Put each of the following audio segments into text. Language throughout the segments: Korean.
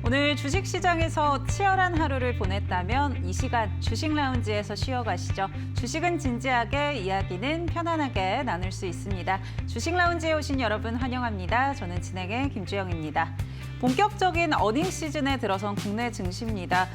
오늘 주식시장에서 치열한 하루를 보냈다면 이 시간 주식 라운지에서 쉬어가시죠. 주식은 진지하게, 이야기는 편안하게 나눌 수 있습니다. 주식 라운지에 오신 여러분 환영합니다. 저는 진행의 김주영입니다. 본격적인 어닝 시즌에 들어선 국내 증시입니다.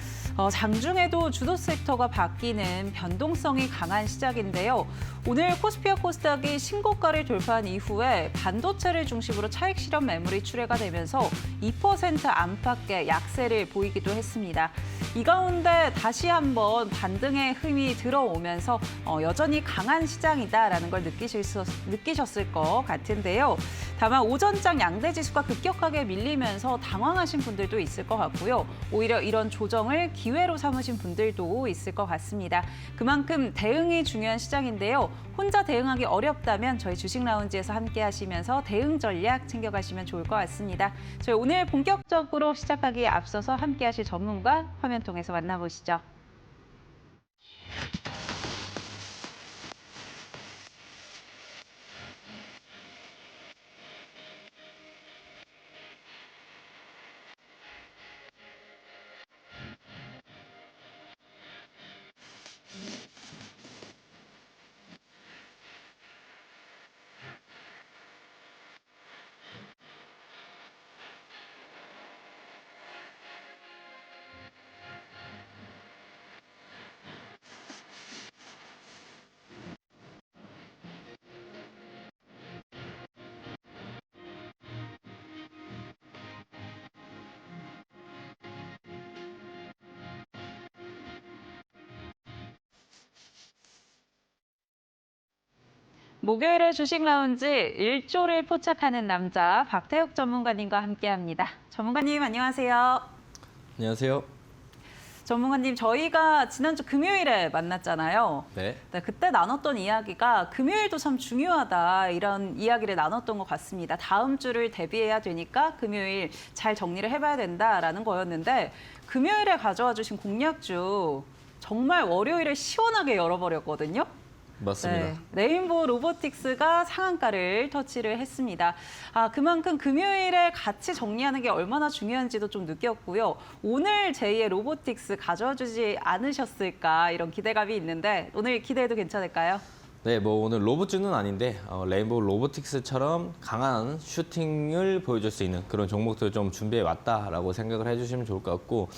장중에도 주도 섹터가 바뀌는 변동성이 강한 시작인데요. 오늘 코스피와 코스닥이 신고가를 돌파한 이후에 반도체를 중심으로 차익 실현 매물이 출회가 되면서 2% 안팎의 약세를 보이기도 했습니다. 이 가운데 다시 한번 반등의 힘이 들어오면서 여전히 강한 시장이다라는 걸 느끼셨을 것 같은데요. 다만 오전장 양대 지수가 급격하게 밀리면서 당황하신 분들도 있을 것 같고요. 오히려 이런 조정을 기회로 삼으신 분들도 있을 것 같습니다. 그만큼 대응이 중요한 시장인데요. 혼자 대응하기 어렵다면 저희 주식 라운지에서 함께 하시면서 대응 전략 챙겨가시면 좋을 것 같습니다. 저희 오늘 본격적으로 시작하기에 앞서서 함께 하실 전문가 화면 통해서 만나보시죠. 목요일의 주식 라운지 1조를 포착하는 남자 박태욱 전문가님과 함께합니다. 전문가님 안녕하세요. 안녕하세요. 전문가님 저희가 지난주 금요일에 만났잖아요. 네. 그때 나눴던 이야기가 금요일도 참 중요하다 이런 이야기를 나눴던 것 같습니다. 다음 주를 대비해야 되니까 금요일 잘 정리를 해봐야 된다라는 거였는데 금요일에 가져와 주신 공략주 정말 월요일에 시원하게 열어버렸거든요. 맞습니다. 네, 레인보우 로보틱스가 상한가를 터치를 했습니다. 그만큼 금요일에 같이 정리하는 게 얼마나 중요한지도 좀 느꼈고요. 오늘 제2의 로보틱스 가져와 주지 않으셨을까 이런 기대감이 있는데 오늘 기대해도 괜찮을까요? 네, 뭐 오늘 로봇주는 아닌데 레인보우 로보틱스처럼 강한 슈팅을 보여줄 수 있는 그런 종목들을 좀 준비해 왔다라고 생각을 해주시면 좋을 것 같고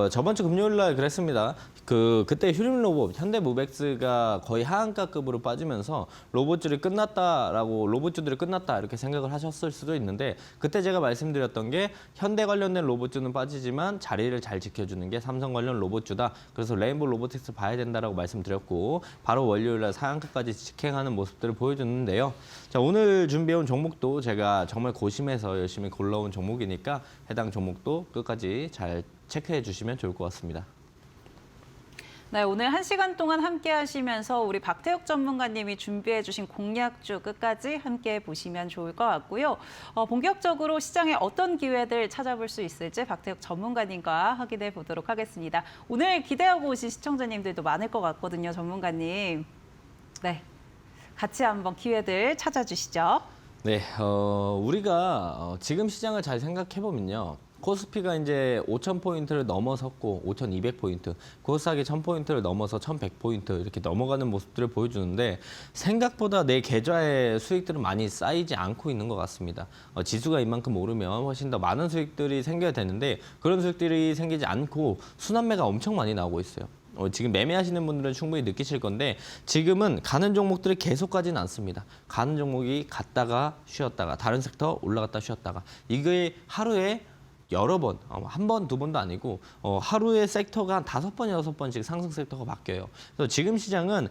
저번 주 금요일 날 그랬습니다. 그때 휴림로봇, 현대무벡스가 거의 하한가급으로 빠지면서 로봇주들이 끝났다 이렇게 생각을 하셨을 수도 있는데 그때 제가 말씀드렸던 게 현대 관련된 로봇주는 빠지지만 자리를 잘 지켜주는 게 삼성 관련 로봇주다. 그래서 레인보우 로보틱스 봐야 된다라고 말씀드렸고 바로 월요일 날 상한가까지 직행하는 모습들을 보여줬는데요. 자, 오늘 준비해온 종목도 제가 정말 고심해서 열심히 골라온 종목이니까 해당 종목도 끝까지 잘 체크해 주시면 좋을 것 같습니다. 네, 오늘 1시간 동안 함께 하시면서 우리 박태욱 전문가님이 준비해 주신 공략주 끝까지 함께 보시면 좋을 것 같고요. 본격적으로 시장에 어떤 기회들 찾아볼 수 있을지 박태욱 전문가님과 확인해 보도록 하겠습니다. 오늘 기대하고 오신 시청자님들도 많을 것 같거든요, 전문가님. 네, 같이 한번 기회들 찾아주시죠. 네, 우리가 지금 시장을 잘 생각해 보면요. 코스피가 이제 5,000포인트를 넘어섰고 5,200포인트, 코스닥이 1,000포인트를 넘어서 1,100포인트 이렇게 넘어가는 모습들을 보여주는데 생각보다 내 계좌의 수익들은 많이 쌓이지 않고 있는 것 같습니다. 지수가 이만큼 오르면 훨씬 더 많은 수익들이 생겨야 되는데 그런 수익들이 생기지 않고 순환매가 엄청 많이 나오고 있어요. 지금 매매하시는 분들은 충분히 느끼실 건데 지금은 가는 종목들이 계속 가지는 않습니다. 가는 종목이 갔다가 쉬었다가 다른 섹터 올라갔다 쉬었다가 이게 하루에 여러 번, 한 번, 두 번도 아니고 하루에 섹터가 한 5번, 6번씩 상승 섹터가 바뀌어요. 그래서 지금 시장은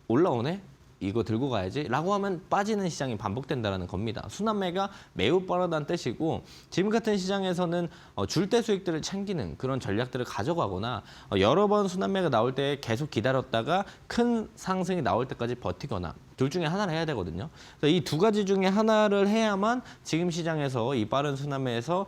올라오네? 이거 들고 가야지 라고 하면 빠지는 시장이 반복된다는 겁니다. 순환매가 매우 빠르다는 뜻이고 지금 같은 시장에서는 줄 때 수익들을 챙기는 그런 전략들을 가져가거나 여러 번 순환매가 나올 때 계속 기다렸다가 큰 상승이 나올 때까지 버티거나 둘 중에 하나를 해야 되거든요. 이 두 가지 중에 하나를 해야만 지금 시장에서 이 빠른 순환매에서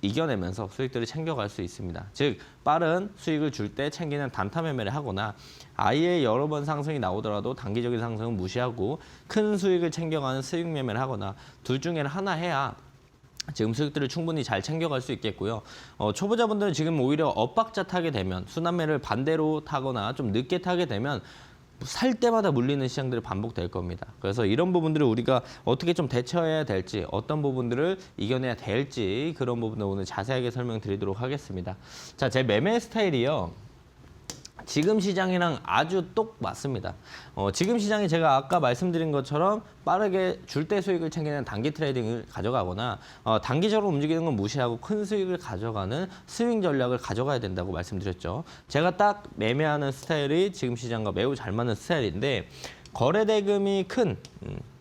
이겨내면서 수익들을 챙겨갈 수 있습니다. 즉 빠른 수익을 줄 때 챙기는 단타 매매를 하거나 아예 여러 번 상승이 나오더라도 단기적인 상승은 무시하고 큰 수익을 챙겨가는 수익 매매를 하거나 둘 중에 하나 해야 지금 수익들을 충분히 잘 챙겨갈 수 있겠고요. 초보자분들은 지금 오히려 엇박자 타게 되면 순환매를 반대로 타거나 좀 늦게 타게 되면 살 때마다 물리는 시장들이 반복될 겁니다. 그래서 이런 부분들을 우리가 어떻게 좀 대처해야 될지, 어떤 부분들을 이겨내야 될지 그런 부분을 오늘 자세하게 설명드리도록 하겠습니다. 자, 제 매매 스타일이요. 지금 시장이랑 아주 똑 맞습니다. 지금 시장이 제가 아까 말씀드린 것처럼 빠르게 줄 때 수익을 챙기는 단기 트레이딩을 가져가거나 단기적으로 움직이는 건 무시하고 큰 수익을 가져가는 스윙 전략을 가져가야 된다고 말씀드렸죠. 제가 딱 매매하는 스타일이 지금 시장과 매우 잘 맞는 스타일인데 거래 대금이 큰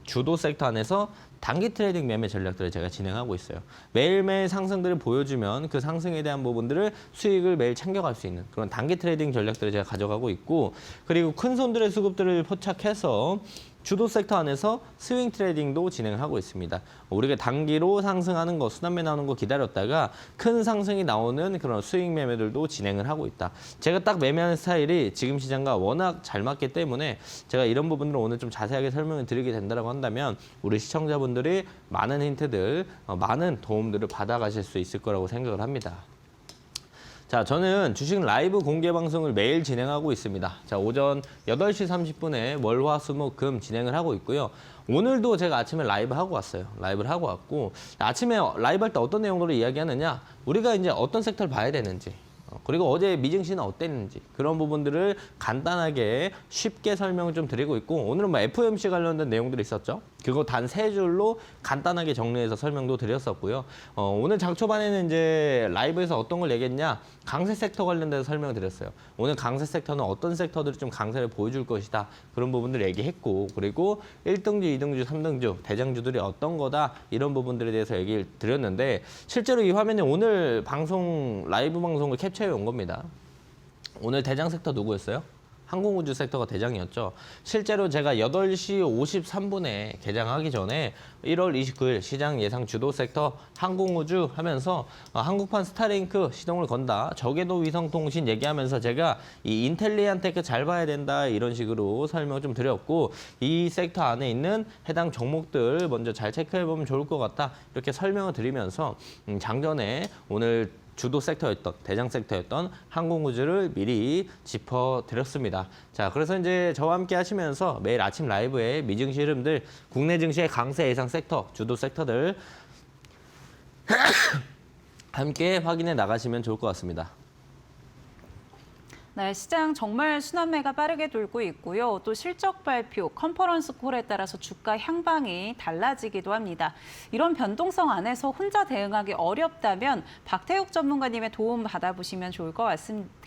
주도 섹터 안에서 단기 트레이딩 매매 전략들을 제가 진행하고 있어요. 매일매일 상승들을 보여주면 그 상승에 대한 부분들을 수익을 매일 챙겨갈 수 있는 그런 단기 트레이딩 전략들을 제가 가져가고 있고 그리고 큰 손들의 수급들을 포착해서 주도 섹터 안에서 스윙 트레이딩도 진행을 하고 있습니다. 우리가 단기로 상승하는 거, 순환매 나오는 거 기다렸다가 큰 상승이 나오는 그런 스윙 매매들도 진행을 하고 있다. 제가 딱 매매하는 스타일이 지금 시장과 워낙 잘 맞기 때문에 제가 이런 부분들을 오늘 좀 자세하게 설명을 드리게 된다고 한다면 우리 시청자분들이 많은 힌트들, 많은 도움들을 받아가실 수 있을 거라고 생각을 합니다. 자, 저는 주식 라이브 공개 방송을 매일 진행하고 있습니다. 자, 오전 8시 30분에 월, 화, 수, 목, 금 진행을 하고 있고요. 오늘도 제가 아침에 라이브 하고 왔어요. 라이브를 하고 왔고 아침에 라이브 할 때 어떤 내용들을 이야기하느냐? 우리가 이제 어떤 섹터를 봐야 되는지 그리고 어제 미증시는 어땠는지 그런 부분들을 간단하게 쉽게 설명을 좀 드리고 있고 오늘은 뭐 FOMC 관련된 내용들이 있었죠. 그거 단 3줄로 간단하게 정리해서 설명도 드렸었고요. 오늘 장 초반에는 이제 라이브에서 어떤 걸 얘기했냐? 강세 섹터 관련돼서 설명을 드렸어요. 오늘 강세 섹터는 어떤 섹터들이 좀 강세를 보여줄 것이다. 그런 부분들 얘기했고 그리고 1등주, 2등주, 3등주, 대장주들이 어떤 거다. 이런 부분들에 대해서 얘기를 드렸는데 실제로 이 화면에 오늘 방송, 라이브 방송을 캡처해 온 겁니다. 오늘 대장 섹터 누구였어요? 항공우주 섹터가 대장이었죠. 실제로 제가 8시 53분에 개장하기 전에 1월 29일 시장 예상 주도 섹터 항공우주 하면서 한국판 스타링크 시동을 건다. 저궤도 위성통신 얘기하면서 제가 이 인텔리안테크 잘 봐야 된다 이런 식으로 설명 좀 드렸고 이 섹터 안에 있는 해당 종목들 먼저 잘 체크해보면 좋을 것 같다. 이렇게 설명을 드리면서 장전에 오늘 주도 섹터였던, 대장 섹터였던 항공우주를 미리 짚어드렸습니다. 자, 그래서 이제 저와 함께 하시면서 매일 아침 라이브에 미증시 흐름들, 국내 증시의 강세 예상 섹터, 주도 섹터들 함께 확인해 나가시면 좋을 것 같습니다. 네, 시장 정말 순환매가 빠르게 돌고 있고요. 또 실적 발표, 컨퍼런스 콜에 따라서 주가 향방이 달라지기도 합니다. 이런 변동성 안에서 혼자 대응하기 어렵다면 박태욱 전문가님의 도움 받아보시면 좋을 것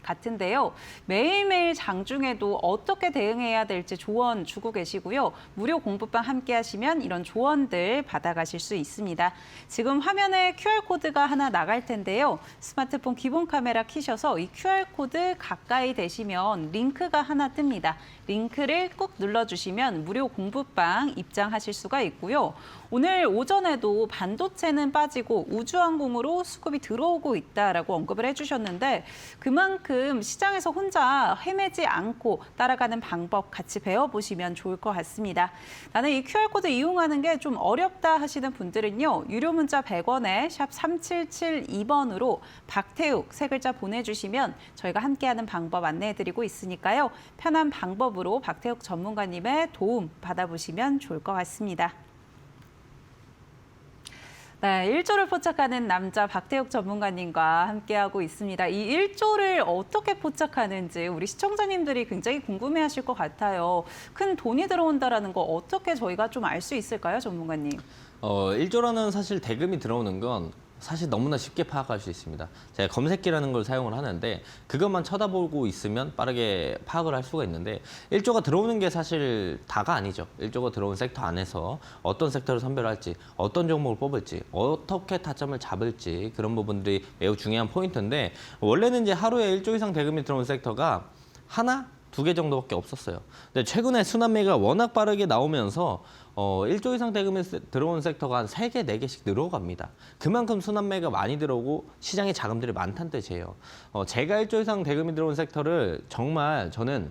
같은데요. 매일매일 장중에도 어떻게 대응해야 될지 조언 주고 계시고요. 무료 공부방 함께 하시면 이런 조언들 받아가실 수 있습니다. 지금 화면에 QR코드가 하나 나갈 텐데요. 스마트폰 기본 카메라 켜셔서 이 QR코드 가까이 되시면 링크가 하나 뜹니다. 링크를 꾹 눌러주시면 무료 공부방 입장하실 수가 있고요. 오늘 오전에도 반도체는 빠지고 우주항공으로 수급이 들어오고 있다라고 언급을 해주셨는데 그만큼 시장에서 혼자 헤매지 않고 따라가는 방법 같이 배워보시면 좋을 것 같습니다. 나는 이 QR코드 이용하는 게 좀 어렵다 하시는 분들은요. 유료 문자 100원에 샵 3772번으로 박태욱 세 글자 보내주시면 저희가 함께하는 방법 안내해드리고 있으니까요. 편한 방법으로 박태욱 전문가님의 도움 받아보시면 좋을 것 같습니다. 네, 1조를 포착하는 남자 박태욱 전문가님과 함께하고 있습니다. 이 1조를 어떻게 포착하는지 우리 시청자님들이 굉장히 궁금해하실 것 같아요. 큰 돈이 들어온다는 거 어떻게 저희가 좀 알 수 있을까요, 전문가님? 1조라는 사실 대금이 들어오는 건 사실 너무나 쉽게 파악할 수 있습니다. 제가 검색기라는 걸 사용을 하는데 그것만 쳐다보고 있으면 빠르게 파악을 할 수가 있는데 1조가 들어오는 게 사실 다가 아니죠. 1조가 들어온 섹터 안에서 어떤 섹터를 선별할지, 어떤 종목을 뽑을지, 어떻게 타점을 잡을지 그런 부분들이 매우 중요한 포인트인데 원래는 이제 하루에 1조 이상 대금이 들어온 섹터가 하나, 2개 정도밖에 없었어요. 근데 최근에 순환매가 워낙 빠르게 나오면서 1조 이상 대금이 들어온 섹터가 한 3개, 4개씩 늘어갑니다. 그만큼 순환매가 많이 들어오고 시장에 자금들이 많다는 뜻이에요. 제가 1조 이상 대금이 들어온 섹터를 정말 저는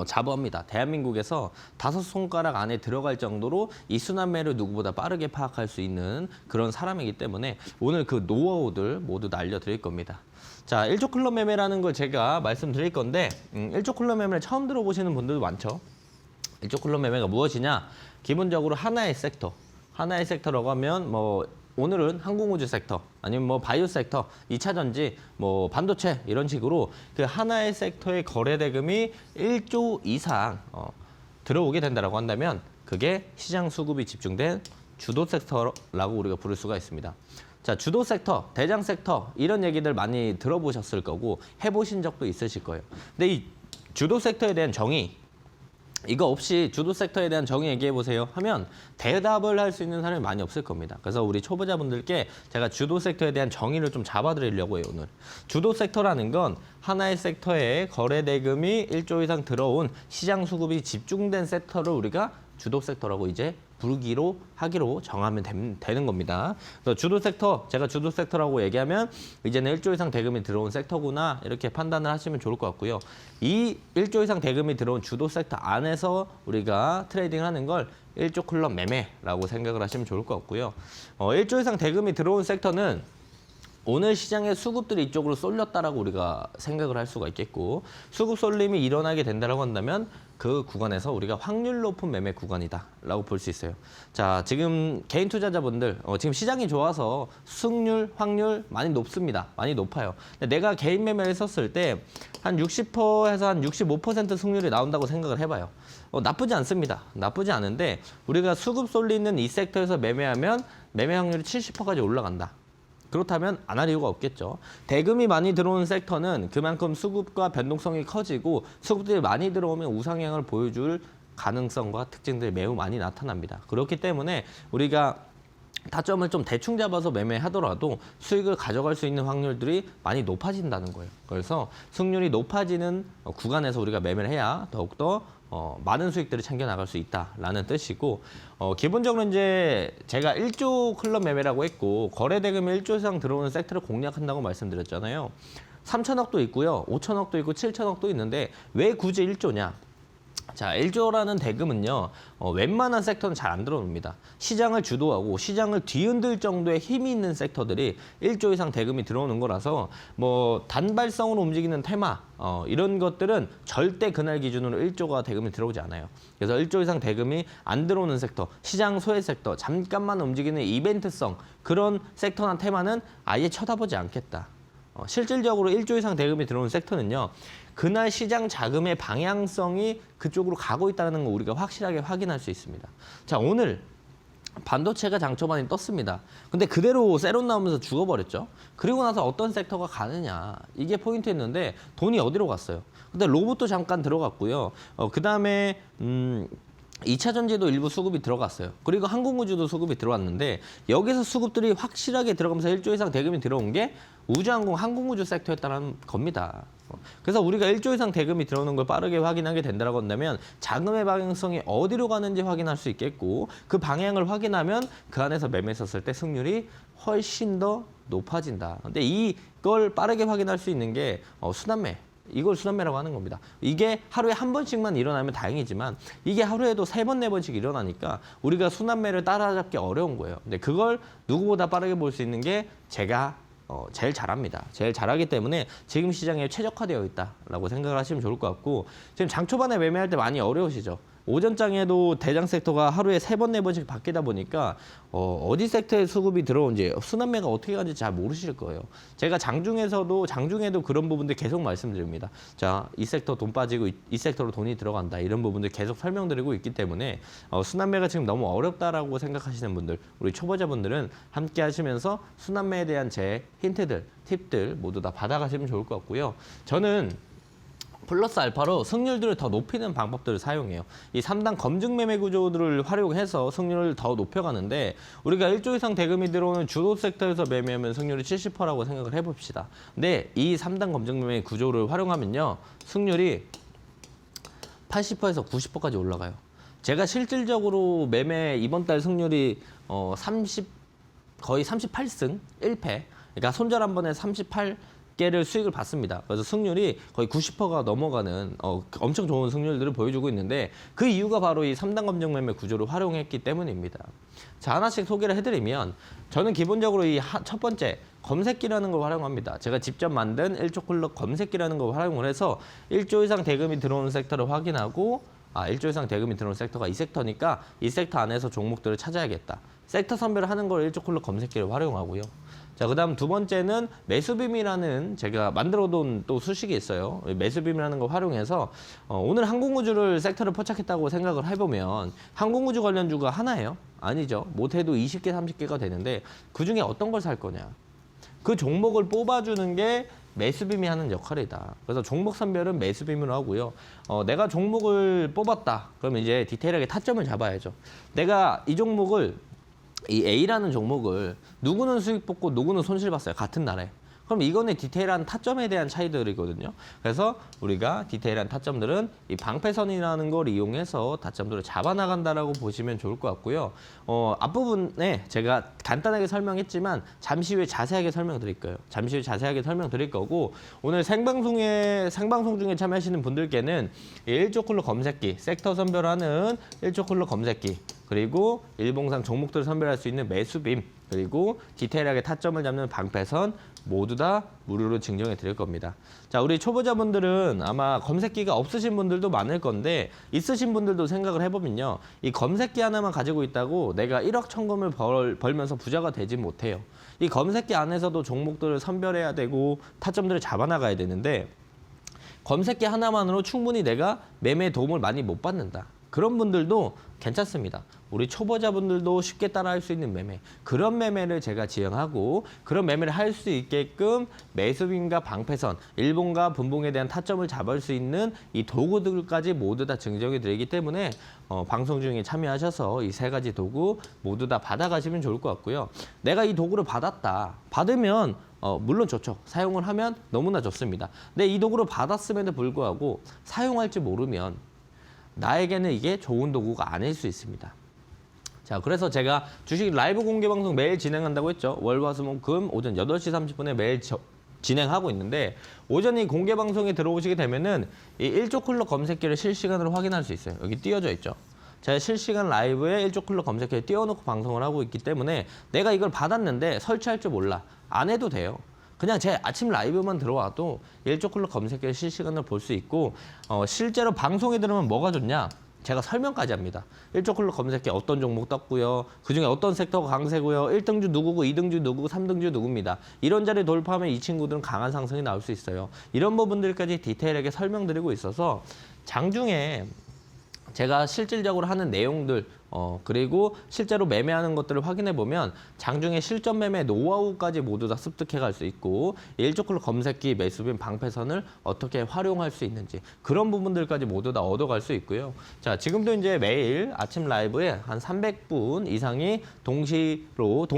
자부합니다. 대한민국에서 5손가락 안에 들어갈 정도로 이 순환매를 누구보다 빠르게 파악할 수 있는 그런 사람이기 때문에 오늘 그 노하우들 모두 다 알려드릴 겁니다. 자, 1조 클럽 매매라는 걸 제가 말씀드릴 건데 1조 클럽 매매를 처음 들어보시는 분들도 많죠. 1조 클럽 매매가 무엇이냐? 기본적으로 하나의 섹터라고 하면 뭐 오늘은 항공우주 섹터, 아니면 뭐 바이오 섹터, 2차 전지, 뭐 반도체 이런 식으로 그 하나의 섹터의 거래 대금이 1조 이상 들어오게 된다라고 한다면 그게 시장 수급이 집중된 주도 섹터라고 우리가 부를 수가 있습니다. 자, 주도 섹터, 대장 섹터 이런 얘기들 많이 들어보셨을 거고 해보신 적도 있으실 거예요. 근데 이 주도 섹터에 대한 정의 이거 없이 주도 섹터에 대한 정의 얘기해 보세요 하면 대답을 할 수 있는 사람이 많이 없을 겁니다. 그래서 우리 초보자분들께 제가 주도 섹터에 대한 정의를 좀 잡아드리려고 해요, 오늘. 주도 섹터라는 건 하나의 섹터에 거래 대금이 1조 이상 들어온 시장 수급이 집중된 섹터를 우리가 주도 섹터라고 이제 하기로 정하면 되는 겁니다. 그래서 주도 섹터, 제가 주도 섹터라고 얘기하면 이제는 1조 이상 대금이 들어온 섹터구나 이렇게 판단을 하시면 좋을 것 같고요. 이 1조 이상 대금이 들어온 주도 섹터 안에서 우리가 트레이딩을 하는 걸 1조 클럽 매매라고 생각을 하시면 좋을 것 같고요. 1조 이상 대금이 들어온 섹터는 오늘 시장의 수급들이 이쪽으로 쏠렸다라고 우리가 생각을 할 수가 있겠고 수급 쏠림이 일어나게 된다라고 한다면 그 구간에서 우리가 확률 높은 매매 구간이다라고 볼 수 있어요. 자, 지금 개인 투자자분들 지금 시장이 좋아서 수익률, 확률 많이 높습니다. 많이 높아요. 근데 내가 개인 매매를 했었을 때 한 60%에서 한 65% 수익률이 나온다고 생각을 해봐요. 나쁘지 않습니다. 나쁘지 않은데 우리가 수급 쏠리는 이 섹터에서 매매하면 매매 확률이 70%까지 올라간다. 그렇다면 안 할 이유가 없겠죠. 대금이 많이 들어오는 섹터는 그만큼 수급과 변동성이 커지고 수급들이 많이 들어오면 우상향을 보여줄 가능성과 특징들이 매우 많이 나타납니다. 그렇기 때문에 우리가 타점을 좀 대충 잡아서 매매하더라도 수익을 가져갈 수 있는 확률들이 많이 높아진다는 거예요. 그래서 수익률이 높아지는 구간에서 우리가 매매를 해야 더욱더 많은 수익들을 챙겨 나갈 수 있다라는 뜻이고 기본적으로 이제 제가 1조 클럽 매매라고 했고 거래 대금이 1조 이상 들어오는 섹터를 공략한다고 말씀드렸잖아요. 3천억도 있고요. 5천억도 있고 7천억도 있는데 왜 굳이 1조냐? 자, 1조라는 대금은요. 웬만한 섹터는 잘 안 들어옵니다. 시장을 주도하고 시장을 뒤흔들 정도의 힘이 있는 섹터들이 1조 이상 대금이 들어오는 거라서 뭐 단발성으로 움직이는 테마 이런 것들은 절대 그날 기준으로 1조가 대금이 들어오지 않아요. 그래서 1조 이상 대금이 안 들어오는 섹터, 시장 소외 섹터, 잠깐만 움직이는 이벤트성 그런 섹터나 테마는 아예 쳐다보지 않겠다. 실질적으로 1조 이상 대금이 들어오는 섹터는요. 그날 시장 자금의 방향성이 그쪽으로 가고 있다는 거 우리가 확실하게 확인할 수 있습니다. 자, 오늘 반도체가 장 초반에 떴습니다. 근데 그대로 세론 나오면서 죽어버렸죠. 그리고 나서 어떤 섹터가 가느냐 이게 포인트였는데 돈이 어디로 갔어요. 근데 로봇도 잠깐 들어갔고요. 그다음에 2차 전지도 일부 수급이 들어갔어요. 그리고 항공우주도 수급이 들어왔는데 여기서 수급들이 확실하게 들어가면서 1조 이상 대금이 들어온 게 우주항공, 항공우주 섹터였다는 겁니다. 그래서 우리가 1조 이상 대금이 들어오는 걸 빠르게 확인하게 된다고 한다면 자금의 방향성이 어디로 가는지 확인할 수 있겠고 그 방향을 확인하면 그 안에서 매매했었을 때 승률이 훨씬 더 높아진다. 근데 이걸 빠르게 확인할 수 있는 게 순환매. 이걸 순환매라고 하는 겁니다. 이게 하루에 한 번씩만 일어나면 다행이지만 이게 하루에도 3번, 4번씩 일어나니까 우리가 순환매를 따라잡기 어려운 거예요. 근데 그걸 누구보다 빠르게 볼 수 있는 게 제가 제일 잘합니다. 제일 잘하기 때문에 지금 시장에 최적화되어 있다라고 생각을 하시면 좋을 것 같고 지금 장 초반에 매매할 때 많이 어려우시죠? 오전장에도 대장 섹터가 하루에 3번, 4번씩 바뀌다 보니까 어디 섹터에 수급이 들어온지 순환매가 어떻게 가는지 잘 모르실 거예요. 제가 장중에도 그런 부분들 계속 말씀드립니다. 자, 이 섹터 돈 빠지고 이 섹터로 돈이 들어간다. 이런 부분들 계속 설명드리고 있기 때문에 순환매가 지금 너무 어렵다라고 생각하시는 분들, 우리 초보자분들은 함께 하시면서 순환매에 대한 제 힌트들, 팁들 모두 다 받아가시면 좋을 것 같고요. 저는 플러스 알파로 승률들을 더 높이는 방법들을 사용해요. 이 3단 검증 매매 구조들을 활용해서 승률을 더 높여가는데 우리가 1조 이상 대금이 들어오는 주도 섹터에서 매매하면 승률이 70%라고 생각을 해봅시다. 근데 이 3단 검증 매매 구조를 활용하면요. 승률이 80%에서 90%까지 올라가요. 제가 실질적으로 매매 이번 달 승률이 거의 38승 1패. 그러니까 손절 한 번에 38 개를 수익을 받습니다. 그래서 승률이 거의 90%가 넘어가는 엄청 좋은 승률들을 보여주고 있는데 그 이유가 바로 이 3단 검정 매매 구조를 활용했기 때문입니다. 자, 하나씩 소개를 해드리면 저는 기본적으로 이 첫 번째 검색기라는 걸 활용합니다. 제가 직접 만든 1조 클럽 검색기라는 걸 활용을 해서 1조 이상 대금이 들어오는 섹터를 확인하고 1조 이상 대금이 들어오는 sek터가 이 섹터니까 이 섹터 안에서 종목들을 찾아야겠다. 섹터 선별을 하는 걸 1조 클럽 검색기를 활용하고요. 자, 그다음 두 번째는 매수빔이라는 제가 만들어둔 또 수식이 있어요. 매수빔이라는 걸 활용해서 오늘 항공우주를 섹터를 포착했다고 생각을 해보면 항공우주 관련주가 하나예요? 아니죠. 못해도 20개, 30개가 되는데 그중에 어떤 걸 살 거냐. 그 종목을 뽑아주는 게 매수빔이 하는 역할이다. 그래서 종목 선별은 매수빔으로 하고요. 내가 종목을 뽑았다. 그러면 이제 디테일하게 타점을 잡아야죠. 내가 이 종목을 이 A라는 종목을 누구는 수익 뽑고 누구는 손실 봤어요. 같은 날에. 그럼 이거는 디테일한 타점에 대한 차이들이거든요. 그래서 우리가 디테일한 타점들은 이 방패선이라는 걸 이용해서 타점들을 잡아나간다라고 보시면 좋을 것 같고요. 앞부분에 제가 간단하게 설명했지만 잠시 후에 자세하게 설명드릴 거예요. 잠시 후에 자세하게 설명드릴 거고 오늘 생방송 중에 참여하시는 분들께는 1조 클럽 검색기, 섹터 선별하는 1조 클럽 검색기 그리고 일봉상 종목들을 선별할 수 있는 매수빔 그리고 디테일하게 타점을 잡는 방패선 모두 다 무료로 증정해 드릴 겁니다. 자, 우리 초보자분들은 아마 검색기가 없으신 분들도 많을 건데 있으신 분들도 생각을 해보면요. 이 검색기 하나만 가지고 있다고 내가 1억 천금을 벌면서 부자가 되지 못해요. 이 검색기 안에서도 종목들을 선별해야 되고 타점들을 잡아나가야 되는데 검색기 하나만으로 충분히 내가 매매에 도움을 많이 못 받는다. 그런 분들도 괜찮습니다. 우리 초보자분들도 쉽게 따라할 수 있는 매매. 그런 매매를 제가 지향하고 그런 매매를 할 수 있게끔 매수빔과 방패선, 일봉과 분봉에 대한 타점을 잡을 수 있는 이 도구들까지 모두 다 증정해 드리기 때문에 방송 중에 참여하셔서 이 세 가지 도구 모두 다 받아가시면 좋을 것 같고요. 내가 이 도구를 받았다. 받으면 물론 좋죠. 사용을 하면 너무나 좋습니다. 근데 이 도구를 받았음에도 불구하고 사용할 줄 모르면 나에게는 이게 좋은 도구가 아닐 수 있습니다. 자, 그래서 제가 주식 라이브 공개 방송 매일 진행한다고 했죠. 월, 화, 수, 목, 금 오전 8시 30분에 매일 진행하고 있는데 오전 이 공개 방송에 들어오시게 되면은 이 1조 클럽 검색기를 실시간으로 확인할 수 있어요. 여기 띄워져 있죠. 제가 실시간 라이브에 1조 클럽 검색기를 띄워놓고 방송을 하고 있기 때문에 내가 이걸 받았는데 설치할 줄 몰라. 안 해도 돼요. 그냥 제 아침 라이브만 들어와도 1조 클럽 검색기를 실시간으로 볼 수 있고 실제로 방송에 들으면 뭐가 좋냐? 제가 설명까지 합니다. 1조 클럽 검색기 어떤 종목 떴고요. 그중에 어떤 섹터가 강세고요. 1등주 누구고 2등주 누구고 3등주 누구입니다. 이런 자리 돌파하면 이 친구들은 강한 상승이 나올 수 있어요. 이런 부분들까지 디테일하게 설명드리고 있어서 장중에 제가 실질적으로 하는 내용들 그리고 실제로 매매하는 것들을 확인해 보면 장중에 실전 매매 노하우까지 모두 다 습득해 갈 수 있고 1조 클럽 검색기 매수빔 방패선을 어떻게 활용할 수 있는지 그런 부분들까지 모두 다 얻어갈 수 있고요. 자, 지금도 이제 매일 아침 라이브에 한 300분 이상이 동시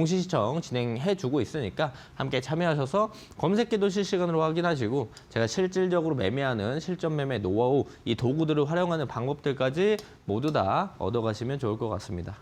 시청 진행해 주고 있으니까 함께 참여하셔서 검색기도 실시간으로 확인하시고 제가 실질적으로 매매하는 실전 매매 노하우 이 도구들을 활용하는 방법들까지 모두 다 얻어가시면 좋을 것 같습니다.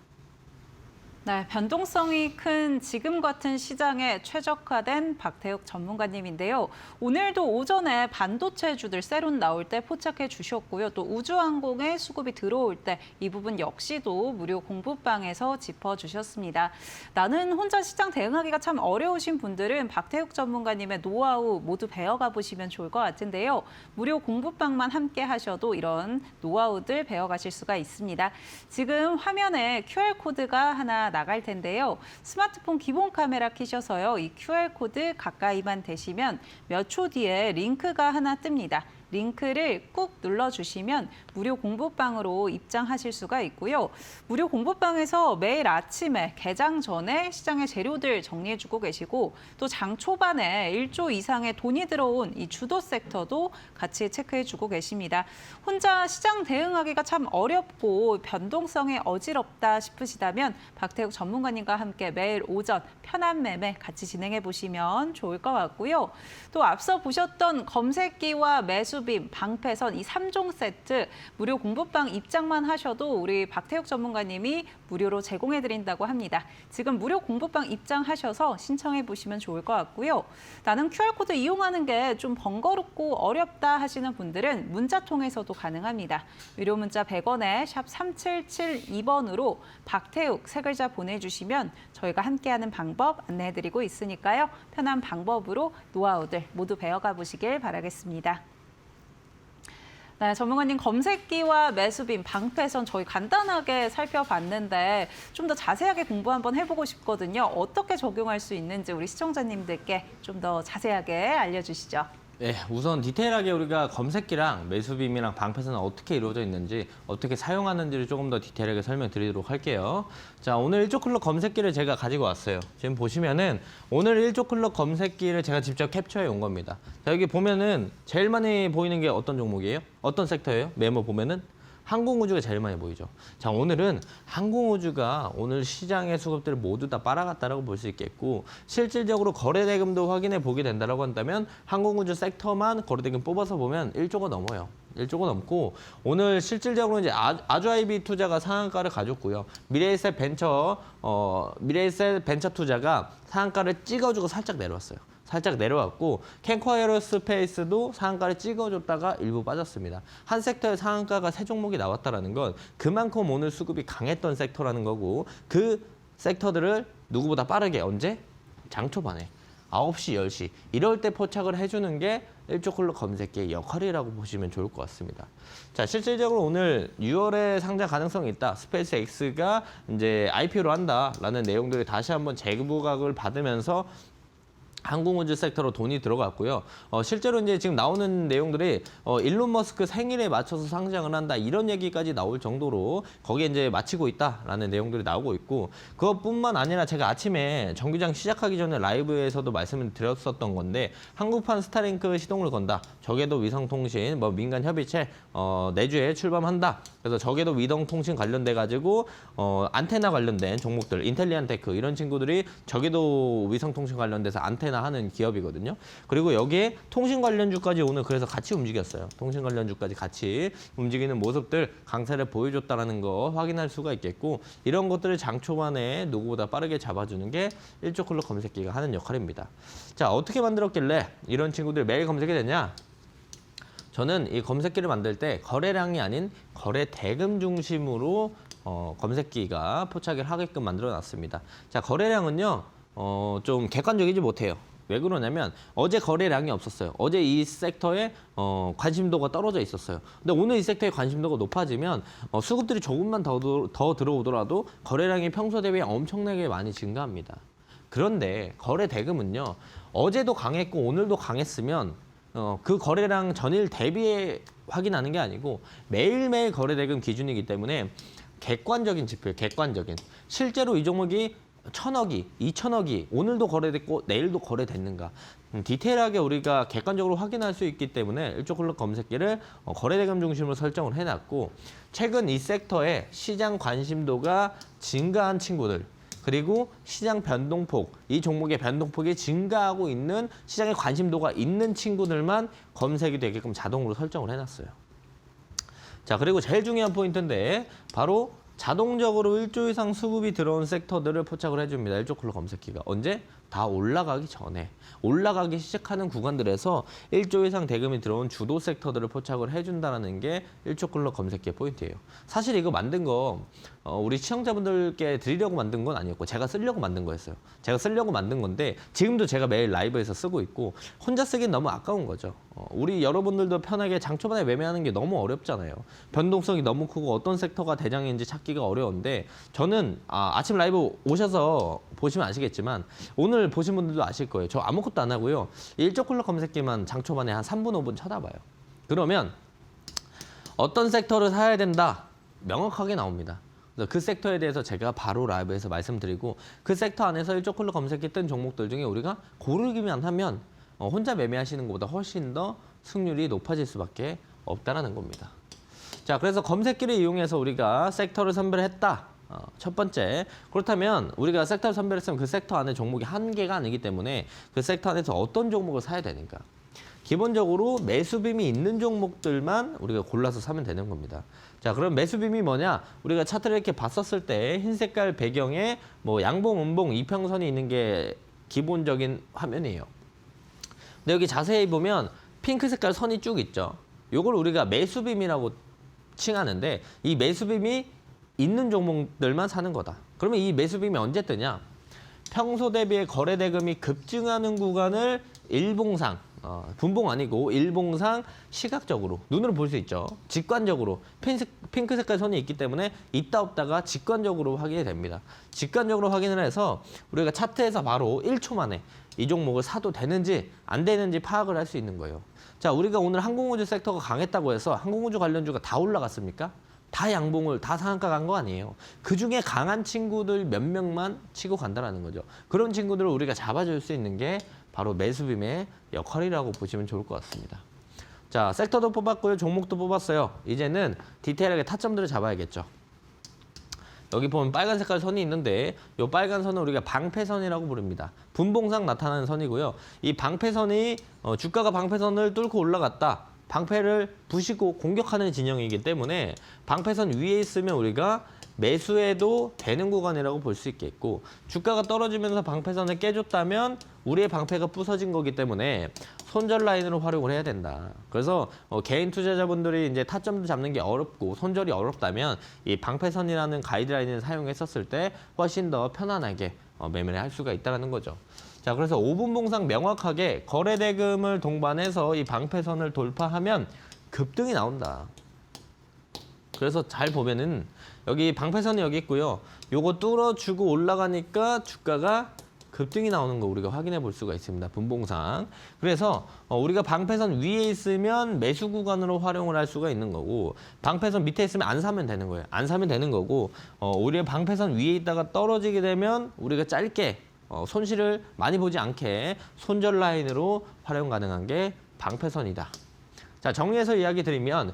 네, 변동성이 큰 지금 같은 시장에 최적화된 박태욱 전문가님인데요. 오늘도 오전에 반도체주들 세론 나올 때 포착해 주셨고요. 또 우주항공의 수급이 들어올 때 이 부분 역시도 무료 공부방에서 짚어주셨습니다. 나는 혼자 시장 대응하기가 참 어려우신 분들은 박태욱 전문가님의 노하우 모두 배워가 보시면 좋을 것 같은데요. 무료 공부방만 함께 하셔도 이런 노하우들 배워가실 수가 있습니다. 지금 화면에 QR코드가 하나 나갈 텐데요. 스마트폰 기본 카메라 켜셔서요. 이 QR코드 가까이만 대시면 몇 초 뒤에 링크가 하나 뜹니다. 링크를 꾹 눌러주시면 무료 공부방으로 입장하실 수가 있고요. 무료 공부방에서 매일 아침에 개장 전에 시장의 재료들 정리해주고 계시고 또 장 초반에 1조 이상의 돈이 들어온 이 주도 섹터도 같이 체크해주고 계십니다. 혼자 시장 대응하기가 참 어렵고 변동성이 어지럽다 싶으시다면 박태욱 전문가님과 함께 매일 오전 편한 매매 같이 진행해 보시면 좋을 것 같고요. 또 앞서 보셨던 검색기와 매수 매수빔, 방패선 이 3종 세트 무료 공부방 입장만 하셔도 우리 박태욱 전문가님이 무료로 제공해드린다고 합니다. 지금 무료 공부방 입장하셔서 신청해 보시면 좋을 것 같고요. 나는 QR코드 이용하는 게 좀 번거롭고 어렵다 하시는 분들은 문자 통해서도 가능합니다. 유료 문자 100원에 샵 3772번으로 박태욱 세 글자 보내주시면 저희가 함께하는 방법 안내해드리고 있으니까요. 편한 방법으로 노하우들 모두 배워가 보시길 바라겠습니다. 네, 전문가님 검색기와 매수빔, 방패선 저희 간단하게 살펴봤는데 좀 더 자세하게 공부 한번 해보고 싶거든요. 어떻게 적용할 수 있는지 우리 시청자님들께 좀 더 자세하게 알려주시죠. 네, 우선 디테일하게 우리가 검색기랑 매수빔이랑 방패선은 어떻게 이루어져 있는지, 어떻게 사용하는지를 조금 더 디테일하게 설명드리도록 할게요. 자, 오늘 일조클럽 검색기를 제가 가지고 왔어요. 지금 보시면은 오늘 일조클럽 검색기를 제가 직접 캡처해 온 겁니다. 자, 여기 보면은 제일 많이 보이는 게 어떤 종목이에요? 어떤 섹터예요? 메모 보면은 항공우주가 제일 많이 보이죠. 자, 오늘은 항공우주가 오늘 시장의 수급들을 모두 다 빨아갔다라고 볼 수 있겠고, 실질적으로 거래대금도 확인해 보게 된다라고 한다면 항공우주 섹터만 거래대금 뽑아서 보면 1조가 넘어요. 1조가 넘고, 오늘 실질적으로 이제 아주아이비 투자가 상한가를 가졌고요. 미래에셋 벤처 투자가 상한가를 찍어주고 살짝 내려왔어요. 살짝 내려왔고, 캔코 에어로스페이스도 상한가를 찍어줬다가 일부 빠졌습니다. 한 섹터의 상한가가 세 종목이 나왔다는 건 그만큼 오늘 수급이 강했던 섹터라는 거고, 그 섹터들을 누구보다 빠르게 언제? 장 초반에 9시, 10시 이럴 때 포착을 해주는 게 일조클럽 검색기의 역할이라고 보시면 좋을 것 같습니다. 자, 실질적으로 오늘 6월에 상장 가능성이 있다. 스페이스 X가 이제 IPO를 한다라는 내용들이 다시 한번 재부각을 받으면서 항공우주 섹터로 돈이 들어갔고요. 실제로 이제 지금 나오는 내용들이 일론 머스크 생일에 맞춰서 상장을 한다 이런 얘기까지 나올 정도로 거기에 이제 마치고 있다라는 내용들이 나오고 있고, 그것뿐만 아니라 제가 아침에 정규장 시작하기 전에 라이브에서도 말씀을 드렸었던 건데, 한국판 스타링크 시동을 건다. 저궤도 위성통신 민간 협의체 내주에 출범한다. 그래서 저궤도 위성통신 관련돼 가지고 안테나 관련된 종목들, 인텔리안테크 이런 친구들이 저궤도 위성통신 관련돼서 안테나 하는 기업이거든요. 그리고 여기에 통신 관련주까지 오늘 그래서 같이 움직였어요. 통신 관련주까지 같이 움직이는 모습들 강세를 보여줬다는 거 확인할 수가 있겠고, 이런 것들을 장 초반에 누구보다 빠르게 잡아주는 게 일조클럽 검색기가 하는 역할입니다. 자, 어떻게 만들었길래 이런 친구들 매일 검색이 되냐? 저는 이 검색기를 만들 때 거래량이 아닌 거래 대금 중심으로 검색기가 포착을 하게끔 만들어 놨습니다. 자, 거래량은요, 좀 객관적이지 못해요. 왜 그러냐면 어제 거래량이 없었어요. 어제 이 섹터에 관심도가 떨어져 있었어요. 근데 오늘 이 섹터의 관심도가 높아지면 수급들이 조금만 더 들어오더라도 거래량이 평소 대비에 엄청나게 많이 증가합니다. 그런데 거래 대금은요, 어제도 강했고 오늘도 강했으면 그 거래량 전일 대비에 확인하는 게 아니고 매일매일 거래 대금 기준이기 때문에 객관적인 지표, 객관적인 실제로 이 종목이 1,000억이, 2,000억이 오늘도 거래됐고 내일도 거래됐는가, 디테일하게 우리가 객관적으로 확인할 수 있기 때문에 일조클럽 검색기를 거래대금 중심으로 설정을 해놨고, 최근 이 섹터에 시장 관심도가 증가한 친구들, 그리고 시장 변동폭, 이 종목의 변동폭이 증가하고 있는 시장에 관심도가 있는 친구들만 검색이 되게끔 자동으로 설정을 해놨어요. 자, 그리고 제일 중요한 포인트인데 바로 자동적으로 1조 이상 수급이 들어온 섹터들을 포착을 해줍니다. 일조클럽 검색기가. 언제? 다 올라가기 전에. 올라가기 시작하는 구간들에서 1조 이상 대금이 들어온 주도 섹터들을 포착을 해준다는 게 일조클럽 검색기의 포인트예요. 사실 이거 만든 거 우리 시청자분들께 드리려고 만든 건 아니었고 제가 쓰려고 만든 거였어요. 제가 쓰려고 만든 건데 지금도 제가 매일 라이브에서 쓰고 있고 혼자 쓰긴 너무 아까운 거죠. 우리 여러분들도 편하게 장 초반에 매매하는 게 너무 어렵잖아요. 변동성이 너무 크고 어떤 섹터가 대장인지 찾기가 어려운데, 저는 아침 라이브 오셔서 보시면 아시겠지만 오늘 보신 분들도 아실 거예요. 저 아무것도 안 하고요. 일조클럽 검색기만 장 초반에 한 3분, 5분 쳐다봐요. 그러면 어떤 섹터를 사야 된다 명확하게 나옵니다. 그래서 그 섹터에 대해서 제가 바로 라이브에서 말씀드리고, 그 섹터 안에서 일조클럽 검색기 뜬 종목들 중에 우리가 고르기만 하면 혼자 매매하시는 것보다 훨씬 더 승률이 높아질 수밖에 없다는 겁니다. 자, 그래서 검색기를 이용해서 우리가 섹터를 선별했다. 첫 번째, 그렇다면 우리가 섹터를 선별했으면 그 섹터 안에 종목이 한 개가 아니기 때문에 그 섹터 안에서 어떤 종목을 사야 되는가. 기본적으로 매수빔이 있는 종목들만 우리가 골라서 사면 되는 겁니다. 자, 그럼 매수빔이 뭐냐? 우리가 차트를 이렇게 봤었을 때 흰 색깔 배경에 뭐 양봉, 음봉, 이평선이 있는 게 기본적인 화면이에요. 근데 여기 자세히 보면 핑크 색깔 선이 쭉 있죠. 요걸 우리가 매수빔이라고 칭하는데 이 매수빔이 있는 종목들만 사는 거다. 그러면 이 매수빔이 언제 뜨냐? 평소 대비의 거래 대금이 급증하는 구간을 일봉상, 분봉 아니고 일봉상 시각적으로 눈으로 볼 수 있죠. 직관적으로 핑크 색깔 선이 있기 때문에 있다 없다가 직관적으로 확인이 됩니다. 직관적으로 확인을 해서 우리가 차트에서 바로 1초 만에 이 종목을 사도 되는지 안 되는지 파악을 할 수 있는 거예요. 자, 우리가 오늘 항공우주 섹터가 강했다고 해서 항공우주 관련주가 다 올라갔습니까? 다 양봉을 다 상한가 간 거 아니에요. 그중에 강한 친구들 몇 명만 치고 간다는 거죠. 그런 친구들을 우리가 잡아줄 수 있는 게 바로 매수빔의 역할이라고 보시면 좋을 것 같습니다. 자, 섹터도 뽑았고요. 종목도 뽑았어요. 이제는 디테일하게 타점들을 잡아야겠죠. 여기 보면 빨간 색깔 선이 있는데 이 빨간 선은 우리가 방패선이라고 부릅니다. 분봉상 나타나는 선이고요. 이 방패선이 주가가 방패선을 뚫고 올라갔다. 방패를 부시고 공격하는 진영이기 때문에 방패선 위에 있으면 우리가 매수해도 되는 구간이라고 볼 수 있겠고 주가가 떨어지면서 방패선을 깨줬다면 우리의 방패가 부서진 거기 때문에 손절 라인으로 활용을 해야 된다. 그래서 개인 투자자분들이 이제 타점도 잡는 게 어렵고 손절이 어렵다면 이 방패선이라는 가이드라인을 사용했었을 때 훨씬 더 편안하게 매매를 할 수가 있다는 거죠. 자, 그래서 5분봉상 명확하게 거래 대금을 동반해서 이 방패선을 돌파하면 급등이 나온다. 그래서 잘 보면은 여기 방패선이 여기 있고요. 요거 뚫어주고 올라가니까 주가가 급등이 나오는 거 우리가 확인해 볼 수가 있습니다. 분봉상. 그래서 우리가 방패선 위에 있으면 매수 구간으로 활용을 할 수가 있는 거고 방패선 밑에 있으면 안 사면 되는 거예요. 안 사면 되는 거고 우리가 방패선 위에 있다가 떨어지게 되면 우리가 짧게 손실을 많이 보지 않게 손절 라인으로 활용 가능한 게 방패선이다. 자, 정리해서 이야기 드리면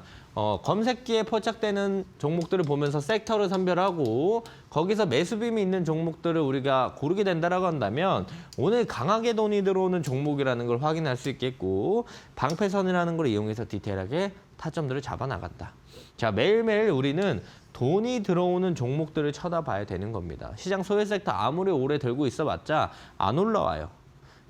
검색기에 포착되는 종목들을 보면서 섹터를 선별하고 거기서 매수빔이 있는 종목들을 우리가 고르게 된다라고 한다면 오늘 강하게 돈이 들어오는 종목이라는 걸 확인할 수 있겠고 방패선이라는 걸 이용해서 디테일하게 타점들을 잡아 나간다. 자, 매일매일 우리는 돈이 들어오는 종목들을 쳐다봐야 되는 겁니다. 시장 소외 섹터 아무리 오래 들고 있어봤자 안 올라와요.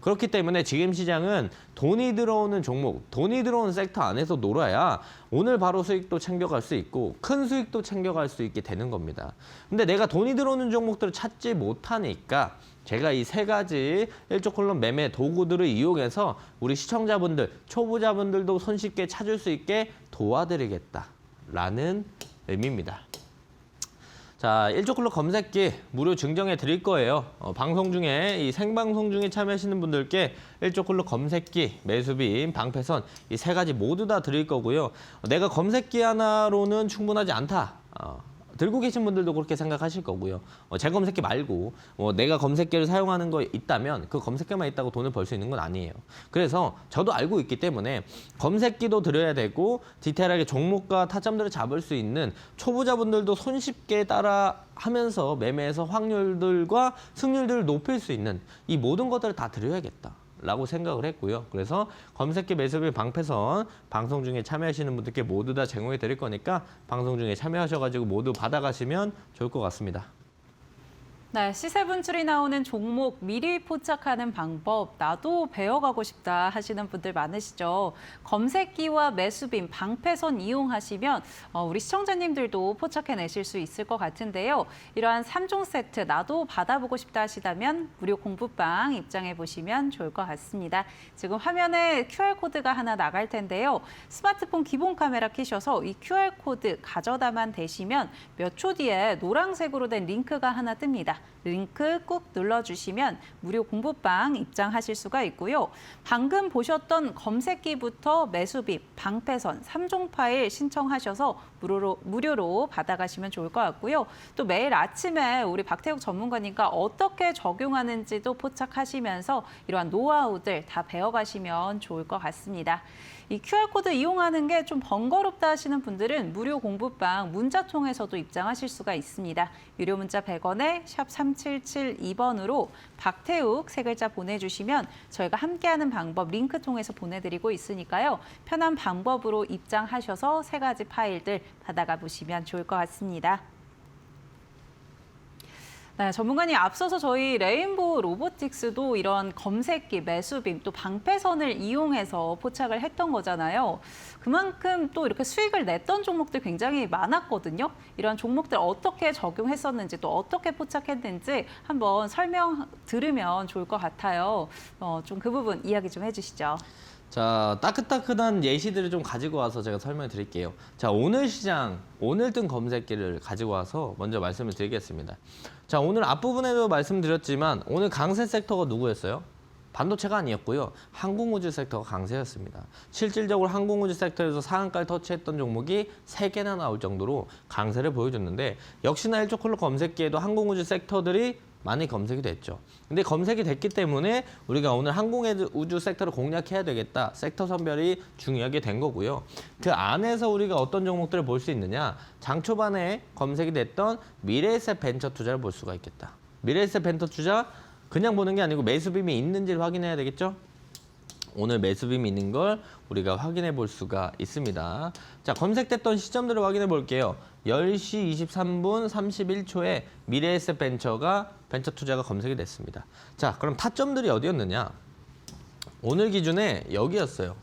그렇기 때문에 지금 시장은 돈이 들어오는 종목, 돈이 들어오는 섹터 안에서 놀아야 오늘 바로 수익도 챙겨갈 수 있고 큰 수익도 챙겨갈 수 있게 되는 겁니다. 근데 내가 돈이 들어오는 종목들을 찾지 못하니까 제가 이 세 가지 일조 콜럼 매매 도구들을 이용해서 우리 시청자분들, 초보자분들도 손쉽게 찾을 수 있게 도와드리겠다라는 의미입니다. 자, 일조 콜럼 검색기 무료 증정해 드릴 거예요. 방송 중에 이 생방송 중에 참여하시는 분들께 일조 콜럼 검색기, 매수빔, 방패선 이 세 가지 모두 다 드릴 거고요. 내가 검색기 하나로는 충분하지 않다. 들고 계신 분들도 그렇게 생각하실 거고요. 제 검색기 말고 내가 검색기를 사용하는 거 있다면 그 검색기만 있다고 돈을 벌 수 있는 건 아니에요. 그래서 저도 알고 있기 때문에 검색기도 드려야 되고 디테일하게 종목과 타점들을 잡을 수 있는 초보자분들도 손쉽게 따라 하면서 매매에서 확률들과 승률들을 높일 수 있는 이 모든 것들을 다 드려야겠다. 라고 생각을 했고요. 그래서 검색기 매수빔 방패선 방송 중에 참여하시는 분들께 모두 다 제공해 드릴 거니까 방송 중에 참여하셔가지고 모두 받아가시면 좋을 것 같습니다. 네, 시세 분출이 나오는 종목 미리 포착하는 방법 나도 배워가고 싶다 하시는 분들 많으시죠. 검색기와 매수빔, 방패선 이용하시면 우리 시청자님들도 포착해내실 수 있을 것 같은데요. 이러한 3종 세트 나도 받아보고 싶다 하시다면 무료 공부방 입장해 보시면 좋을 것 같습니다. 지금 화면에 QR코드가 하나 나갈 텐데요. 스마트폰 기본 카메라 켜셔서 이 QR코드 가져다만 대시면 몇 초 뒤에 노란색으로 된 링크가 하나 뜹니다. 링크 꾹 눌러주시면 무료 공부방 입장하실 수가 있고요. 방금 보셨던 검색기부터 매수빔, 방패선 3종 파일 신청하셔서 무료로 받아가시면 좋을 것 같고요. 또 매일 아침에 우리 박태욱 전문가님과 어떻게 적용하는지도 포착하시면서 이러한 노하우들 다 배워가시면 좋을 것 같습니다. 이 QR코드 이용하는 게 좀 번거롭다 하시는 분들은 무료 공부방 문자 통해서도 입장하실 수가 있습니다. 유료 문자 100원에 샵 샵3772번으로 박태욱 세 글자 보내주시면 저희가 함께하는 방법 링크 통해서 보내드리고 있으니까요. 편한 방법으로 입장하셔서 세 가지 파일들 받아가 보시면 좋을 것 같습니다. 네, 전문가님 앞서서 저희 레인보우 로보틱스도 이런 검색기, 매수빔, 또 방패선을 이용해서 포착을 했던 거잖아요. 그만큼 또 이렇게 수익을 냈던 종목들 굉장히 많았거든요. 이런 종목들 어떻게 적용했었는지 또 어떻게 포착했는지 한번 설명 들으면 좋을 것 같아요. 좀 그 부분 이야기 좀 해주시죠. 자, 따끈따끈한 예시들을 좀 가지고 와서 제가 설명을 드릴게요. 자, 오늘 시장, 오늘 뜬 검색기를 가지고 와서 먼저 말씀을 드리겠습니다. 자, 오늘 앞부분에도 말씀드렸지만 오늘 강세 섹터가 누구였어요? 반도체가 아니었고요. 항공우주 섹터가 강세였습니다. 실질적으로 항공우주 섹터에서 상한가를 터치했던 종목이 3개나 나올 정도로 강세를 보여줬는데 역시나 일조클로 검색기에도 항공우주 섹터들이 많이 검색이 됐죠. 근데 검색이 됐기 때문에 우리가 오늘 항공우주 섹터를 공략해야 되겠다. 섹터 선별이 중요하게 된 거고요. 그 안에서 우리가 어떤 종목들을 볼 수 있느냐. 장 초반에 검색이 됐던 미래에셋 벤처 투자를 볼 수가 있겠다. 미래에셋 벤처 투자 그냥 보는 게 아니고 매수빔이 있는지를 확인해야 되겠죠. 오늘 매수빔이 있는 걸 우리가 확인해 볼 수가 있습니다. 자, 검색됐던 시점들을 확인해 볼게요. 10시 23분 31초에 미래에셋 벤처 투자가 검색이 됐습니다. 자, 그럼 타점들이 어디였느냐? 오늘 기준에 여기였어요.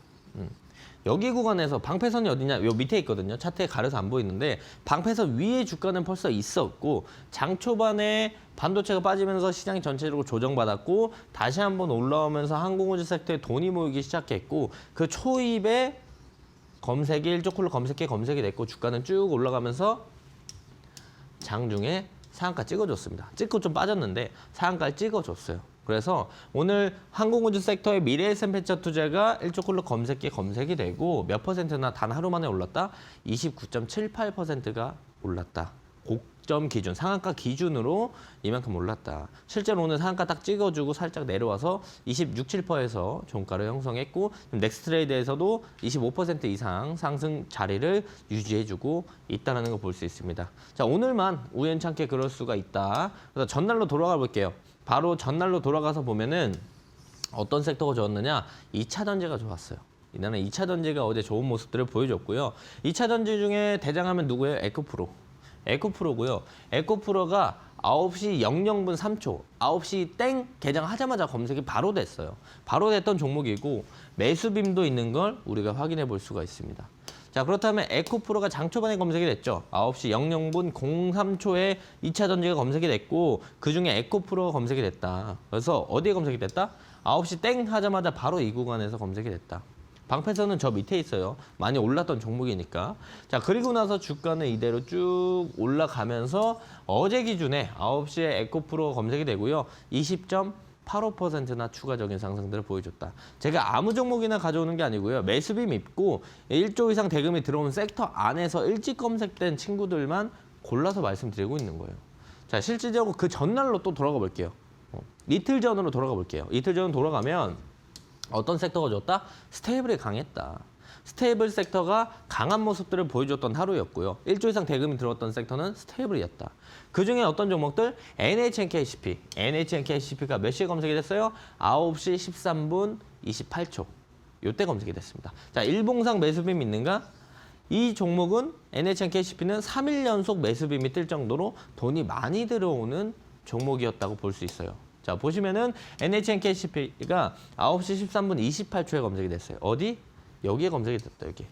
여기 구간에서 방패선이 어디냐? 요 밑에 있거든요. 차트에 가려서 안 보이는데 방패선 위에 주가는 벌써 있었고 장 초반에 반도체가 빠지면서 시장이 전체적으로 조정받았고 다시 한번 올라오면서 항공우주 섹터에 돈이 모이기 시작했고 그 초입에 검색이 일조클로 검색이 됐고 주가는 쭉 올라가면서 장중에 상한가 찍어줬습니다. 찍고 좀 빠졌는데 상한가를 찍어줬어요. 그래서 오늘 항공우주 섹터의 미래에셋 벤처 투자가 일조클로 검색이 되고 몇 퍼센트나 단 하루 만에 올랐다? 29.78%가 올랐다. 고점 기준, 상한가 기준으로 이만큼 올랐다. 실제로 오늘 상한가 딱 찍어주고 살짝 내려와서 26.7%에서 종가를 형성했고 넥스트레이드에서도 25% 이상 상승 자리를 유지해주고 있다는 걸 볼 수 있습니다. 자, 오늘만 우연찮게 그럴 수가 있다. 그래서 전날로 돌아가 볼게요. 바로 전날로 돌아가서 보면은 어떤 섹터가 좋았느냐? 2차 전지가 좋았어요. 이날은 2차 전지가 어제 좋은 모습들을 보여줬고요. 2차 전지 중에 대장하면 누구예요? 에코프로. 에코프로고요. 에코프로가 9시 00분 3초, 9시 땡 개장하자마자 검색이 바로 됐어요. 바로 됐던 종목이고 매수빔도 있는 걸 우리가 확인해 볼 수가 있습니다. 자, 그렇다면 에코프로가 장 초반에 검색이 됐죠. 9시 00분 03초에 2차 전지가 검색이 됐고 그중에 에코프로가 검색이 됐다. 그래서 어디에 검색이 됐다? 9시 땡 하자마자 바로 이 구간에서 검색이 됐다. 방패선은 저 밑에 있어요. 많이 올랐던 종목이니까. 자, 그리고 나서 주가는 이대로 쭉 올라가면서 어제 기준에 9시에 에코프로 검색이 되고요. 20.85%나 추가적인 상승들을 보여줬다. 제가 아무 종목이나 가져오는 게 아니고요. 매수빔 있고 1조 이상 대금이 들어온 섹터 안에서 일찍 검색된 친구들만 골라서 말씀드리고 있는 거예요. 자, 실질적으로 그 전날로 또 돌아가 볼게요. 이틀 전으로 돌아가 볼게요. 이틀 전 돌아가면 어떤 섹터가 좋았다? 스테이블이 강했다. 스테이블 섹터가 강한 모습들을 보여줬던 하루였고요. 1조 이상 대금이 들어왔던 섹터는 스테이블이었다. 그중에 어떤 종목들? NHNKCP. NHNKCP가 몇 시에 검색이 됐어요? 9시 13분 28초. 이때 검색이 됐습니다. 자, 일봉상 매수빔 있는가? 이 종목은 NHNKCP는 3일 연속 매수빔이 뜰 정도로 돈이 많이 들어오는 종목이었다고 볼 수 있어요. 자, 보시면은 NHNKCP가 9시 13분 28초에 검색이 됐어요. 어디? 여기에 검색이 됐다, 여기.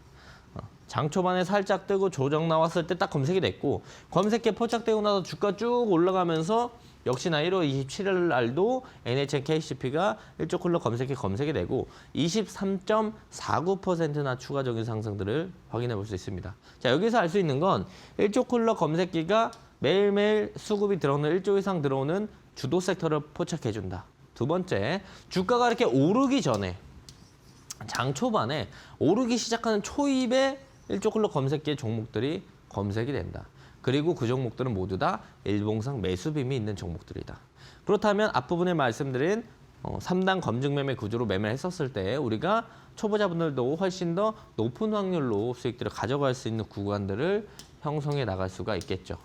장 초반에 살짝 뜨고 조정 나왔을 때 딱 검색이 됐고 검색해 포착되고 나서 주가 쭉 올라가면서 역시나 1월 27일 날도 NHNKCP가 일조클로 검색이 되고 23.49%나 추가적인 상승들을 확인해 볼 수 있습니다. 자, 여기서 알 수 있는 건 일조클로 검색기가 매일매일 수급이 들어오는 1조 이상 들어오는 주도 섹터를 포착해준다. 두 번째, 주가가 이렇게 오르기 전에 장 초반에 오르기 시작하는 초입에 일조클로 검색기의 종목들이 검색이 된다. 그리고 그 종목들은 모두 다 일봉상 매수빔이 있는 종목들이다. 그렇다면 앞부분에 말씀드린 3단 검증매매 구조로 매매를 했었을 때 우리가 초보자분들도 훨씬 더 높은 확률로 수익들을 가져갈 수 있는 구간들을 형성해 나갈 수가 있겠죠.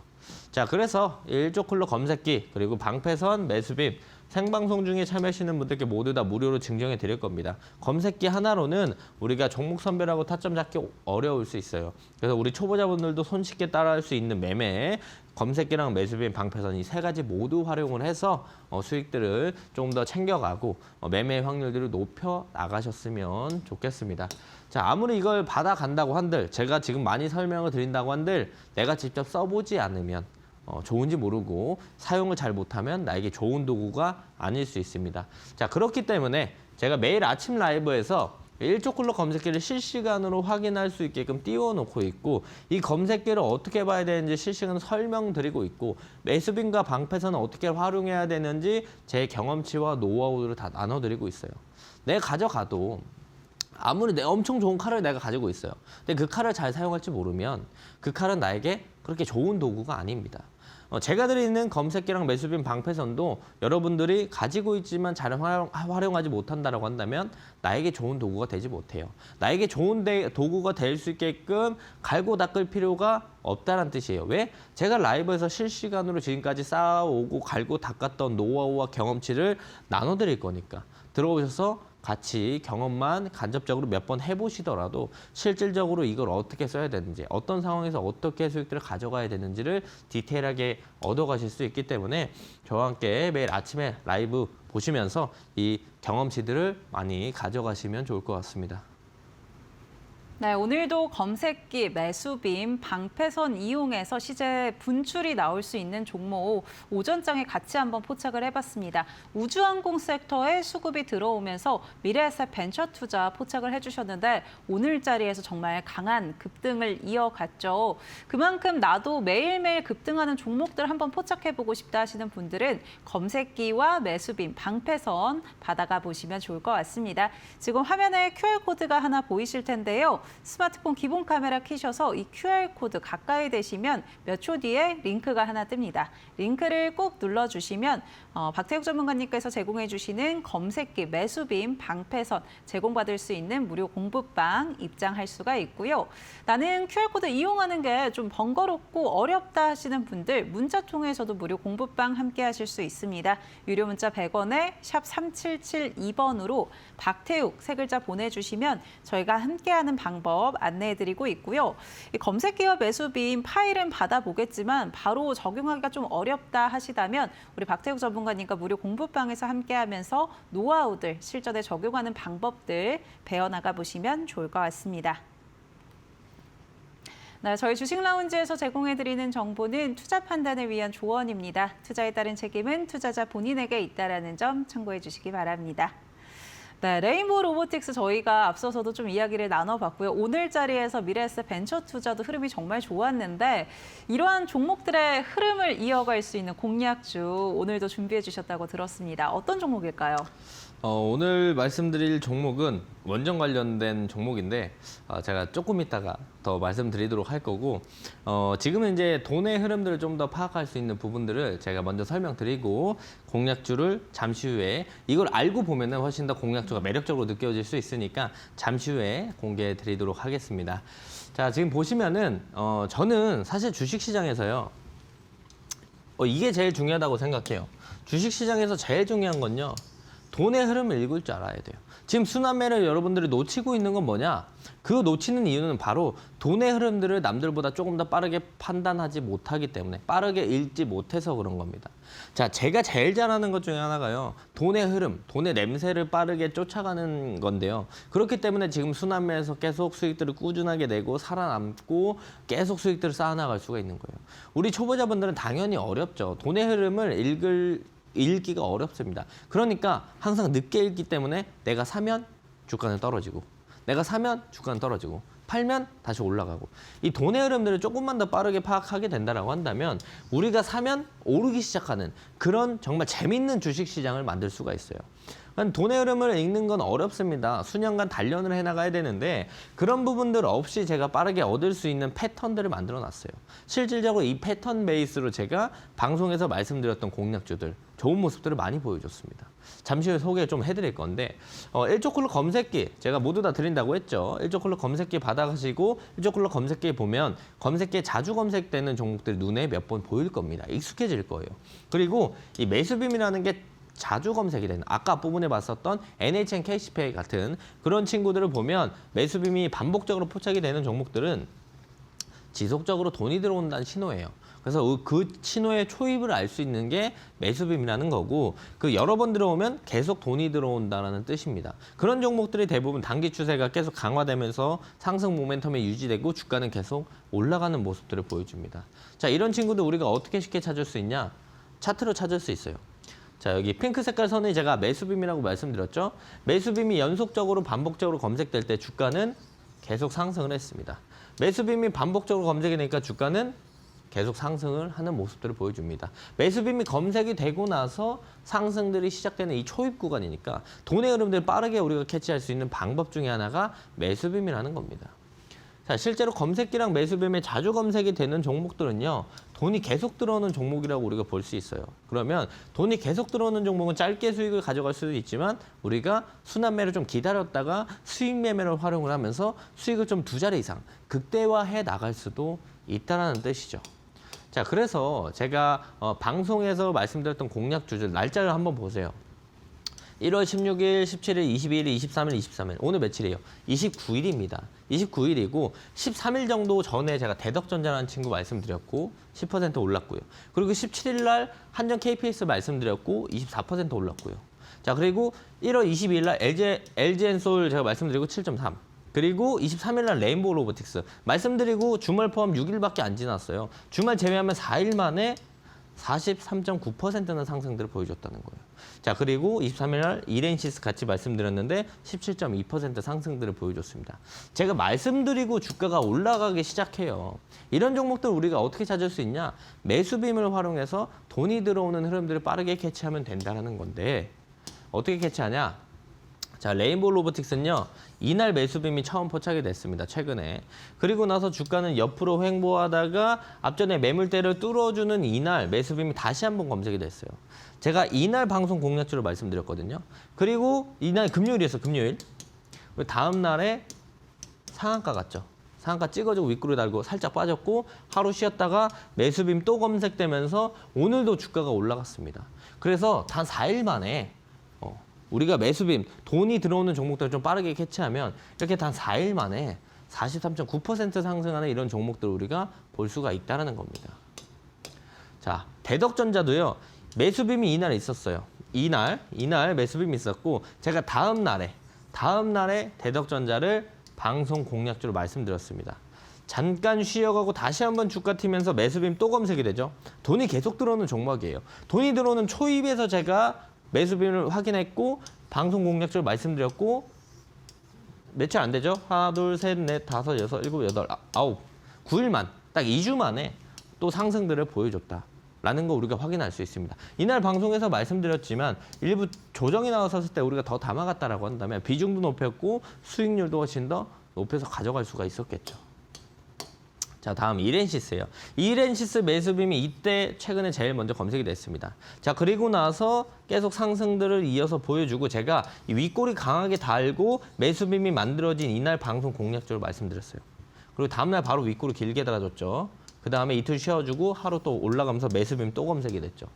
자, 그래서 일조클로 검색기 그리고 방패선 매수빔 생방송 중에 참여하시는 분들께 모두 다 무료로 증정해 드릴 겁니다. 검색기 하나로는 우리가 종목 선별하고 타점 잡기 어려울 수 있어요. 그래서 우리 초보자분들도 손쉽게 따라할 수 있는 매매, 검색기랑 매수빔, 방패선 이 세 가지 모두 활용을 해서 수익들을 좀 더 챙겨가고 매매 확률들을 높여 나가셨으면 좋겠습니다. 자, 아무리 이걸 받아간다고 한들, 제가 지금 많이 설명을 드린다고 한들 내가 직접 써보지 않으면 좋은지 모르고 사용을 잘 못하면 나에게 좋은 도구가 아닐 수 있습니다. 자, 그렇기 때문에 제가 매일 아침 라이브에서 일조클로 검색기를 실시간으로 확인할 수 있게끔 띄워놓고 있고 이 검색기를 어떻게 봐야 되는지 실시간으로 설명드리고 있고 매수빔과 방패선은 어떻게 활용해야 되는지 제 경험치와 노하우를 다 나눠드리고 있어요. 내가 가져가도 아무리 엄청 좋은 칼을 내가 가지고 있어요. 근데 그 칼을 잘 사용할지 모르면 그 칼은 나에게 그렇게 좋은 도구가 아닙니다. 제가 드리는 검색기랑 매수빔 방패선도 여러분들이 가지고 있지만 잘 활용하지 못한다고 한다면 나에게 좋은 도구가 되지 못해요. 나에게 좋은 도구가 될 수 있게끔 갈고 닦을 필요가 없다는 뜻이에요. 왜? 제가 라이브에서 실시간으로 지금까지 쌓아오고 갈고 닦았던 노하우와 경험치를 나눠드릴 거니까 들어오셔서 같이 경험만 간접적으로 몇 번 해보시더라도 실질적으로 이걸 어떻게 써야 되는지 어떤 상황에서 어떻게 수익들을 가져가야 되는지를 디테일하게 얻어가실 수 있기 때문에 저와 함께 매일 아침에 라이브 보시면서 이 경험치들을 많이 가져가시면 좋을 것 같습니다. 네, 오늘도 검색기, 매수빔, 방패선 이용해서 시제 분출이 나올 수 있는 종목 오전장에 같이 한번 포착을 해봤습니다. 우주항공 섹터에 수급이 들어오면서 미래에셋 벤처 투자 포착을 해주셨는데 오늘 자리에서 정말 강한 급등을 이어갔죠. 그만큼 나도 매일매일 급등하는 종목들 한번 포착해보고 싶다 하시는 분들은 검색기와 매수빔, 방패선 받아가 보시면 좋을 것 같습니다. 지금 화면에 QR코드가 하나 보이실 텐데요. 스마트폰 기본 카메라 켜셔서 이 QR코드 가까이 대시면 몇 초 뒤에 링크가 하나 뜹니다. 링크를 꼭 눌러주시면 박태욱 전문가님께서 제공해 주시는 검색기, 매수빔, 방패선 제공받을 수 있는 무료 공부방 입장할 수가 있고요. 나는 QR코드 이용하는 게 좀 번거롭고 어렵다 하시는 분들 문자 통해서도 무료 공부방 함께 하실 수 있습니다. 유료 문자 100원에 샵 3772번으로 박태욱 세 글자 보내주시면 저희가 함께하는 방법 안내해드리고 있고요. 이 검색기와 매수빔 파일은 받아보겠지만 바로 적용하기가 좀 어렵다 하시다면 우리 박태욱 전문가님과 무료 공부방에서 함께하면서 노하우들, 실전에 적용하는 방법들 배워나가 보시면 좋을 것 같습니다. 네, 저희 주식라운지에서 제공해드리는 정보는 투자 판단을 위한 조언입니다. 투자에 따른 책임은 투자자 본인에게 있다는 점 참고해 주시기 바랍니다. 네, 레인보우 로보틱스 저희가 앞서서도 좀 이야기를 나눠봤고요. 오늘 자리에서 미래에셋 벤처 투자도 흐름이 정말 좋았는데 이러한 종목들의 흐름을 이어갈 수 있는 공략주 오늘도 준비해 주셨다고 들었습니다. 어떤 종목일까요? 오늘 말씀드릴 종목은 원전 관련된 종목인데 제가 조금 이따가 더 말씀드리도록 할 거고 지금은 이제 돈의 흐름들을 좀 더 파악할 수 있는 부분들을 제가 먼저 설명드리고 공략주를 잠시 후에 이걸 알고 보면은 훨씬 더 공략주가 매력적으로 느껴질 수 있으니까 잠시 후에 공개해 드리도록 하겠습니다. 자, 지금 보시면은 저는 사실 주식시장에서요 이게 제일 중요하다고 생각해요. 주식시장에서 제일 중요한 건요. 돈의 흐름을 읽을 줄 알아야 돼요. 지금 순환매를 여러분들이 놓치고 있는 건 뭐냐? 그 놓치는 이유는 바로 돈의 흐름들을 남들보다 조금 더 빠르게 판단하지 못하기 때문에 빠르게 읽지 못해서 그런 겁니다. 자, 제가 제일 잘하는 것 중에 하나가요. 돈의 흐름, 돈의 냄새를 빠르게 쫓아가는 건데요. 그렇기 때문에 지금 순환매에서 계속 수익들을 꾸준하게 내고 살아남고 계속 수익들을 쌓아나갈 수가 있는 거예요. 우리 초보자분들은 당연히 어렵죠. 돈의 흐름을 읽기가 어렵습니다. 그러니까 항상 늦게 읽기 때문에 내가 사면 주가는 떨어지고 내가 사면 주가는 떨어지고 팔면 다시 올라가고 이 돈의 흐름들을 조금만 더 빠르게 파악하게 된다고 한다면 우리가 사면 오르기 시작하는 그런 정말 재밌는 주식시장을 만들 수가 있어요. 돈의 흐름을 읽는 건 어렵습니다. 수년간 단련을 해나가야 되는데 그런 부분들 없이 제가 빠르게 얻을 수 있는 패턴들을 만들어놨어요. 실질적으로 이 패턴 베이스로 제가 방송에서 말씀드렸던 공략주들, 좋은 모습들을 많이 보여줬습니다. 잠시 후에 소개 좀 해드릴 건데 1조 클럽 검색기 제가 모두 다 드린다고 했죠. 1조 클럽 검색기 받아가시고 1조 클럽 검색기에 보면 검색기에 자주 검색되는 종목들이 눈에 몇 번 보일 겁니다. 익숙해질 거예요. 그리고 이 매수빔이라는 게 자주 검색이 되는 아까 앞부분에 봤었던 NHN 캐시페이 같은 그런 친구들을 보면 매수빔이 반복적으로 포착이 되는 종목들은 지속적으로 돈이 들어온다는 신호예요. 그래서 그 신호의 초입을 알 수 있는 게 매수빔이라는 거고 그 여러 번 들어오면 계속 돈이 들어온다는 뜻입니다. 그런 종목들이 대부분 단기 추세가 계속 강화되면서 상승 모멘텀이 유지되고 주가는 계속 올라가는 모습들을 보여줍니다. 자, 이런 친구들 우리가 어떻게 쉽게 찾을 수 있냐? 차트로 찾을 수 있어요. 자, 여기 핑크 색깔 선이 제가 매수빔이라고 말씀드렸죠. 매수빔이 연속적으로 반복적으로 검색될 때 주가는 계속 상승을 했습니다. 매수빔이 반복적으로 검색이 되니까 주가는 계속 상승을 하는 모습들을 보여줍니다. 매수빔이 검색이 되고 나서 상승들이 시작되는 이 초입 구간이니까 돈의 흐름들을 빠르게 우리가 캐치할 수 있는 방법 중에 하나가 매수빔이라는 겁니다. 자, 실제로 검색기랑 매수빔에 자주 검색이 되는 종목들은요. 돈이 계속 들어오는 종목이라고 우리가 볼 수 있어요. 그러면 돈이 계속 들어오는 종목은 짧게 수익을 가져갈 수도 있지만 우리가 순환매를 좀 기다렸다가 수익 매매를 활용을 하면서 수익을 좀 2자리 이상 극대화해 나갈 수도 있다는 뜻이죠. 자, 그래서 제가 방송에서 말씀드렸던 공략주들 날짜를 한번 보세요. 1월 16일, 17일, 22일, 23일, 23일. 오늘 며칠이에요? 29일입니다. 29일이고 13일 정도 전에 제가 대덕전자라는 친구 말씀드렸고 10% 올랐고요. 그리고 17일 날 한전 KPS 말씀드렸고 24% 올랐고요. 자, 그리고 1월 22일 날 LG엔솔 제가 말씀드리고 7.3. 그리고 23일 날 레인보우 로보틱스 말씀드리고 주말 포함 6일밖에 안 지났어요. 주말 제외하면 4일 만에 43.9%는 상승들을 보여줬다는 거예요. 자, 그리고 23일 날 이렌시스 같이 말씀드렸는데 17.2% 상승들을 보여줬습니다. 제가 말씀드리고 주가가 올라가기 시작해요. 이런 종목들 우리가 어떻게 찾을 수 있냐? 매수빔을 활용해서 돈이 들어오는 흐름들을 빠르게 캐치하면 된다는 건데 어떻게 캐치하냐? 자, 레인보우 로보틱스는요. 이날 매수빔이 처음 포착이 됐습니다. 최근에. 그리고 나서 주가는 옆으로 횡보하다가 앞전에 매물대를 뚫어주는 이날 매수빔이 다시 한번 검색이 됐어요. 제가 이날 방송 공략주를 말씀드렸거든요. 그리고 이날 금요일이었어요. 금요일. 다음 날에 상한가 갔죠. 상한가 찍어주고 윗구르 달고 살짝 빠졌고 하루 쉬었다가 매수빔 또 검색되면서 오늘도 주가가 올라갔습니다. 그래서 단 4일 만에 우리가 매수빔, 돈이 들어오는 종목들을 좀 빠르게 캐치하면 이렇게 단 4일 만에 43.9% 상승하는 이런 종목들을 우리가 볼 수가 있다는 겁니다. 자, 대덕전자도요. 매수빔이 이날에 있었어요. 이날 매수빔이 있었고 제가 다음 날에 대덕전자를 방송 공략주로 말씀드렸습니다. 잠깐 쉬어가고 다시 한번 주가 튀면서 매수빔 또 검색이 되죠. 돈이 계속 들어오는 종목이에요. 돈이 들어오는 초입에서 제가 매수빔을 확인했고 방송 공략주를 말씀드렸고 며칠 안 되죠? 하나, 둘, 셋, 넷, 다섯, 여섯, 일곱, 여덟, 아홉, 9일만 딱 2주 만에 또 상승들을 보여줬다라는 거 우리가 확인할 수 있습니다. 이날 방송에서 말씀드렸지만 일부 조정이 나왔을 때 우리가 더 담아갔다라고 한다면 비중도 높였고 수익률도 훨씬 더 높여서 가져갈 수가 있었겠죠. 자, 다음 이렌시스예요. 이렌시스 매수빔이 이때 최근에 제일 먼저 검색이 됐습니다. 자, 그리고 나서 계속 상승들을 이어서 보여주고 제가 이 윗골이 강하게 달고 매수빔이 만들어진 이날 방송 공략주를 말씀드렸어요. 그리고 다음날 바로 윗골이 길게 달아줬죠. 그 다음에 이틀 쉬어주고 하루 또 올라가면서 매수빔 또 검색이 됐죠.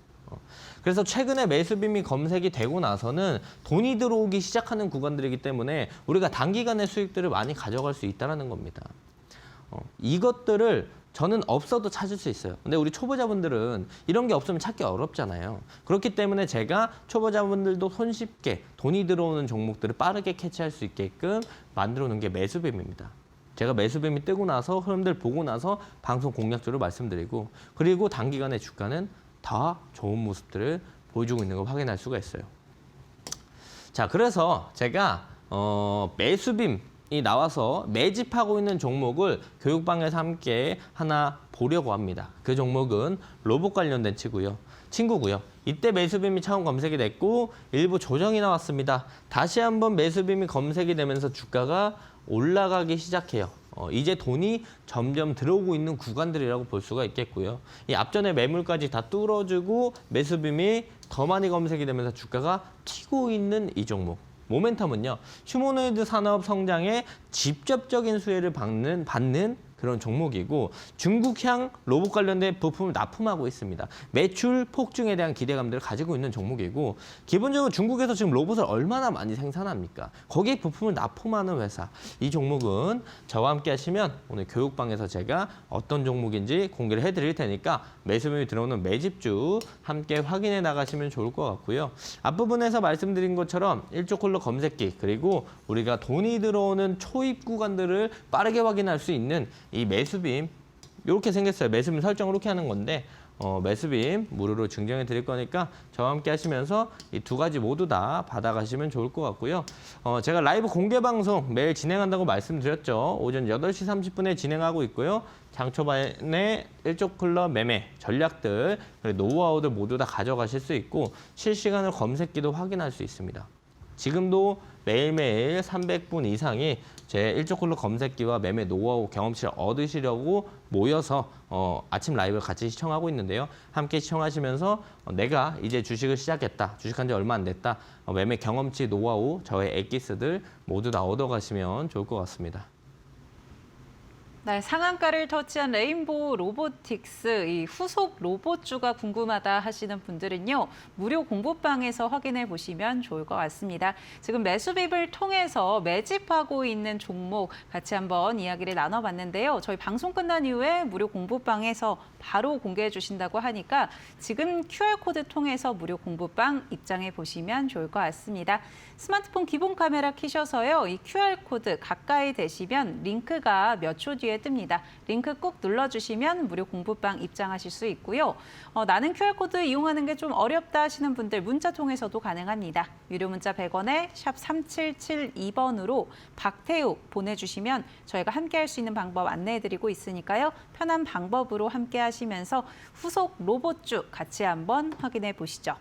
그래서 최근에 매수빔이 검색이 되고 나서는 돈이 들어오기 시작하는 구간들이기 때문에 우리가 단기간에 수익들을 많이 가져갈 수 있다는 겁니다. 이것들을 저는 없어도 찾을 수 있어요. 근데 우리 초보자분들은 이런 게 없으면 찾기 어렵잖아요. 그렇기 때문에 제가 초보자분들도 손쉽게 돈이 들어오는 종목들을 빠르게 캐치할 수 있게끔 만들어 놓은 게 매수빔입니다. 제가 매수빔이 뜨고 나서 흐름들 보고 나서 방송 공략주를 말씀드리고 그리고 단기간에 주가는 더 좋은 모습들을 보여주고 있는 걸 확인할 수가 있어요. 자, 그래서 제가 매수빔 이 나와서 매집하고 있는 종목을 교육방에서 함께 하나 보려고 합니다. 그 종목은 로봇 관련된 친구고요. 이때 매수빔이 처음 검색이 됐고 일부 조정이 나왔습니다. 다시 한번 매수빔이 검색이 되면서 주가가 올라가기 시작해요. 이제 돈이 점점 들어오고 있는 구간들이라고 볼 수가 있겠고요. 이 앞전에 매물까지 다 뚫어주고 매수빔이 더 많이 검색이 되면서 주가가 튀고 있는 이 종목. 모멘텀은요. 휴머노이드 산업 성장에 직접적인 수혜를 받는 그런 종목이고 중국향 로봇 관련된 부품을 납품하고 있습니다. 매출 폭증에 대한 기대감들을 가지고 있는 종목이고 기본적으로 중국에서 지금 로봇을 얼마나 많이 생산합니까? 거기에 부품을 납품하는 회사. 이 종목은 저와 함께 하시면 오늘 교육방에서 제가 어떤 종목인지 공개를 해드릴 테니까 매수금이 들어오는 매집주 함께 확인해 나가시면 좋을 것 같고요. 앞부분에서 말씀드린 것처럼 일조 콜러 검색기 그리고 우리가 돈이 들어오는 초입 구간들을 빠르게 확인할 수 있는 이 매수빔 이렇게 생겼어요. 매수빔 설정 이렇게 하는 건데 매수빔 무료로 증정해 드릴 거니까 저와 함께 하시면서 이 두 가지 모두 다 받아가시면 좋을 것 같고요. 제가 라이브 공개 방송 매일 진행한다고 말씀드렸죠. 오전 8시 30분에 진행하고 있고요. 장 초반에 일조 콜러 매매 전략들 그리고 노하우들 모두 다 가져가실 수 있고 실시간으로 검색기도 확인할 수 있습니다. 지금도 매일매일 300분 이상이 제 일조 콜러 검색기와 매매 노하우 경험치를 얻으시려고 모여서 아침 라이브를 같이 시청하고 있는데요. 함께 시청하시면서 내가 이제 주식을 시작했다. 주식한 지 얼마 안 됐다. 매매 경험치, 노하우, 저의 엑기스들 모두 다 얻어가시면 좋을 것 같습니다. 네, 상한가를 터치한 레인보우 로보틱스, 이 후속 로봇주가 궁금하다 하시는 분들은요, 무료 공부방에서 확인해 보시면 좋을 것 같습니다. 지금 매수비를 통해서 매집하고 있는 종목 같이 한번 이야기를 나눠봤는데요. 저희 방송 끝난 이후에 무료 공부방에서 바로 공개해 주신다고 하니까 지금 QR코드 통해서 무료 공부방 입장해 보시면 좋을 것 같습니다. 스마트폰 기본 카메라 켜셔서요, 이 QR코드 가까이 대시면 링크가 몇 초 뒤에 뜹니다. 링크 꾹 눌러주시면 무료 공부방 입장하실 수 있고요. 나는 QR코드 이용하는 게 좀 어렵다 하시는 분들 문자 통해서도 가능합니다. 유료 문자 100원에 샵 3772번으로 박태우 보내주시면 저희가 함께 할 수 있는 방법 안내해드리고 있으니까요. 편한 방법으로 함께 하시면서 후속 로봇주 같이 한번 확인해 보시죠.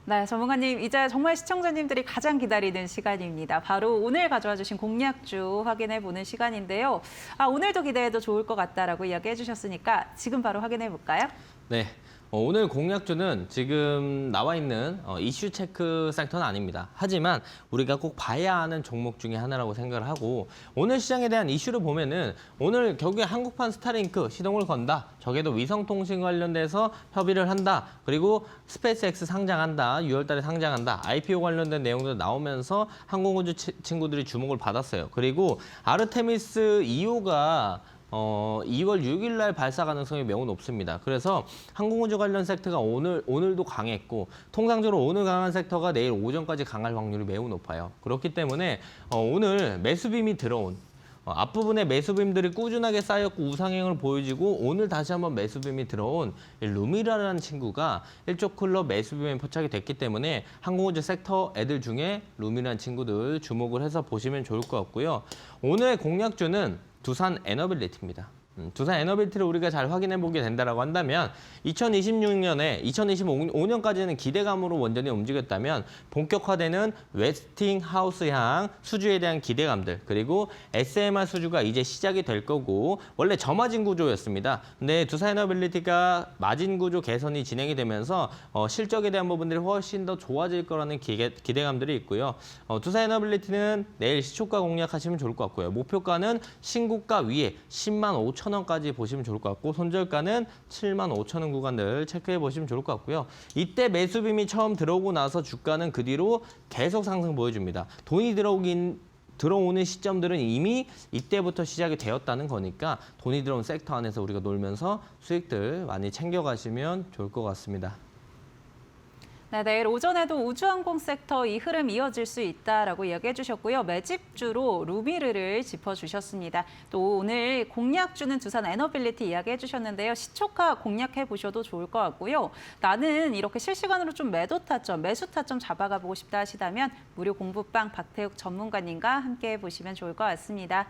네, 전문가님, 이제 정말 시청자님들이 가장 기다리는 시간입니다. 바로 오늘 가져와 주신 공략주 확인해-보는 시간인데요. 오늘도 기대해도 좋을 것 같다라고 이야기해 주셨으니까 지금 바로 확인해 볼까요? 네. 오늘 공략주는 지금 나와 있는 이슈 체크 섹터는 아닙니다. 하지만 우리가 꼭 봐야 하는 종목 중에 하나라고 생각을 하고 오늘 시장에 대한 이슈를 보면은 오늘 결국에 한국판 스타링크 시동을 건다. 저게도 위성통신 관련돼서 협의를 한다. 그리고 스페이스X 상장한다. 6월 달에 상장한다. IPO 관련된 내용도 나오면서 항공우주 친구들이 주목을 받았어요. 그리고 아르테미스 2호가 2월 6일 날 발사 가능성이 매우 높습니다. 그래서 항공우주 관련 섹터가 오늘도 강했고 통상적으로 오늘 강한 섹터가 내일 오전까지 강할 확률이 매우 높아요. 그렇기 때문에 오늘 매수빔이 들어온 앞부분에 매수빔들이 꾸준하게 쌓였고 우상향을 보여지고 오늘 다시 한번 매수빔이 들어온 루미라라는 친구가 일조 콜러 매수빔에 포착이 됐기 때문에 항공우주 섹터 애들 중에 루미라는 친구들 주목을 해서 보시면 좋을 것 같고요. 오늘의 공략주는 두산 에너빌리티입니다. 두산 에너빌리티를 우리가 잘 확인해 보게 된다라고 한다면 2025년까지는 기대감으로 원전이 움직였다면 본격화되는 웨스팅하우스향 수주에 대한 기대감들 그리고 SMR 수주가 이제 시작이 될 거고 원래 저마진 구조였습니다. 근데 두산 에너빌리티가 마진 구조 개선이 진행이 되면서 실적에 대한 부분들이 훨씬 더 좋아질 거라는 기대감들이 있고요. 두산 에너빌리티는 내일 시초가 공략하시면 좋을 것 같고요. 목표가는 신고가 위에 10만 5천 원까지 보시면 좋을 것 같고 손절가는 7만 5천 원 구간들 체크해 보시면 좋을 것 같고요. 이때 매수빔이 처음 들어오고 나서 주가는 그 뒤로 계속 상승 보여줍니다. 돈이 들어오는 시점들은 이미 이때부터 시작이 되었다는 거니까 돈이 들어온 섹터 안에서 우리가 놀면서 수익들 많이 챙겨가시면 좋을 것 같습니다. 네, 내일 오전에도 우주항공 섹터 이 흐름 이어질 수 있다라고 이야기해 주셨고요. 매집주로 루미르를 짚어주셨습니다. 또 오늘 공략주는 두산 에너빌리티 이야기해 주셨는데요. 시초가 공략해 보셔도 좋을 것 같고요. 나는 이렇게 실시간으로 좀 매도 타점, 매수 타점 잡아가 보고 싶다 하시다면 무료 공부방 박태욱 전문가님과 함께 보시면 좋을 것 같습니다.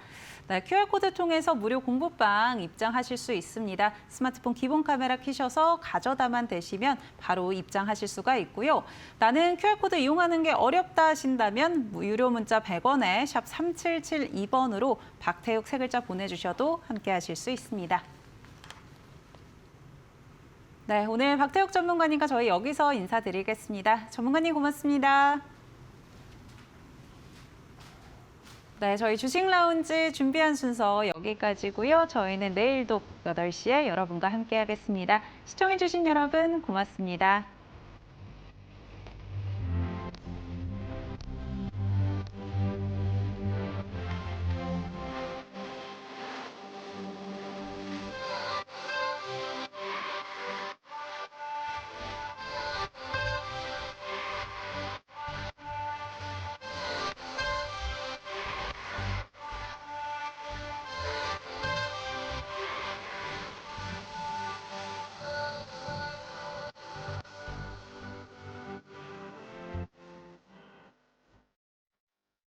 네, QR코드 통해서 무료 공부방 입장하실 수 있습니다. 스마트폰 기본 카메라 켜셔서 가져다만 되시면 바로 입장하실 수가 있고요. 나는 QR코드 이용하는 게 어렵다 하신다면 유료 문자 100원에 샵 3772번으로 박태욱 세 글자 보내주셔도 함께 하실 수 있습니다. 네, 오늘 박태욱 전문가님과 저희 여기서 인사드리겠습니다. 전문가님 고맙습니다. 네, 저희 주식 라운지 준비한 순서 여기까지고요. 저희는 내일도 8시에 여러분과 함께 하겠습니다. 시청해주신 여러분 고맙습니다.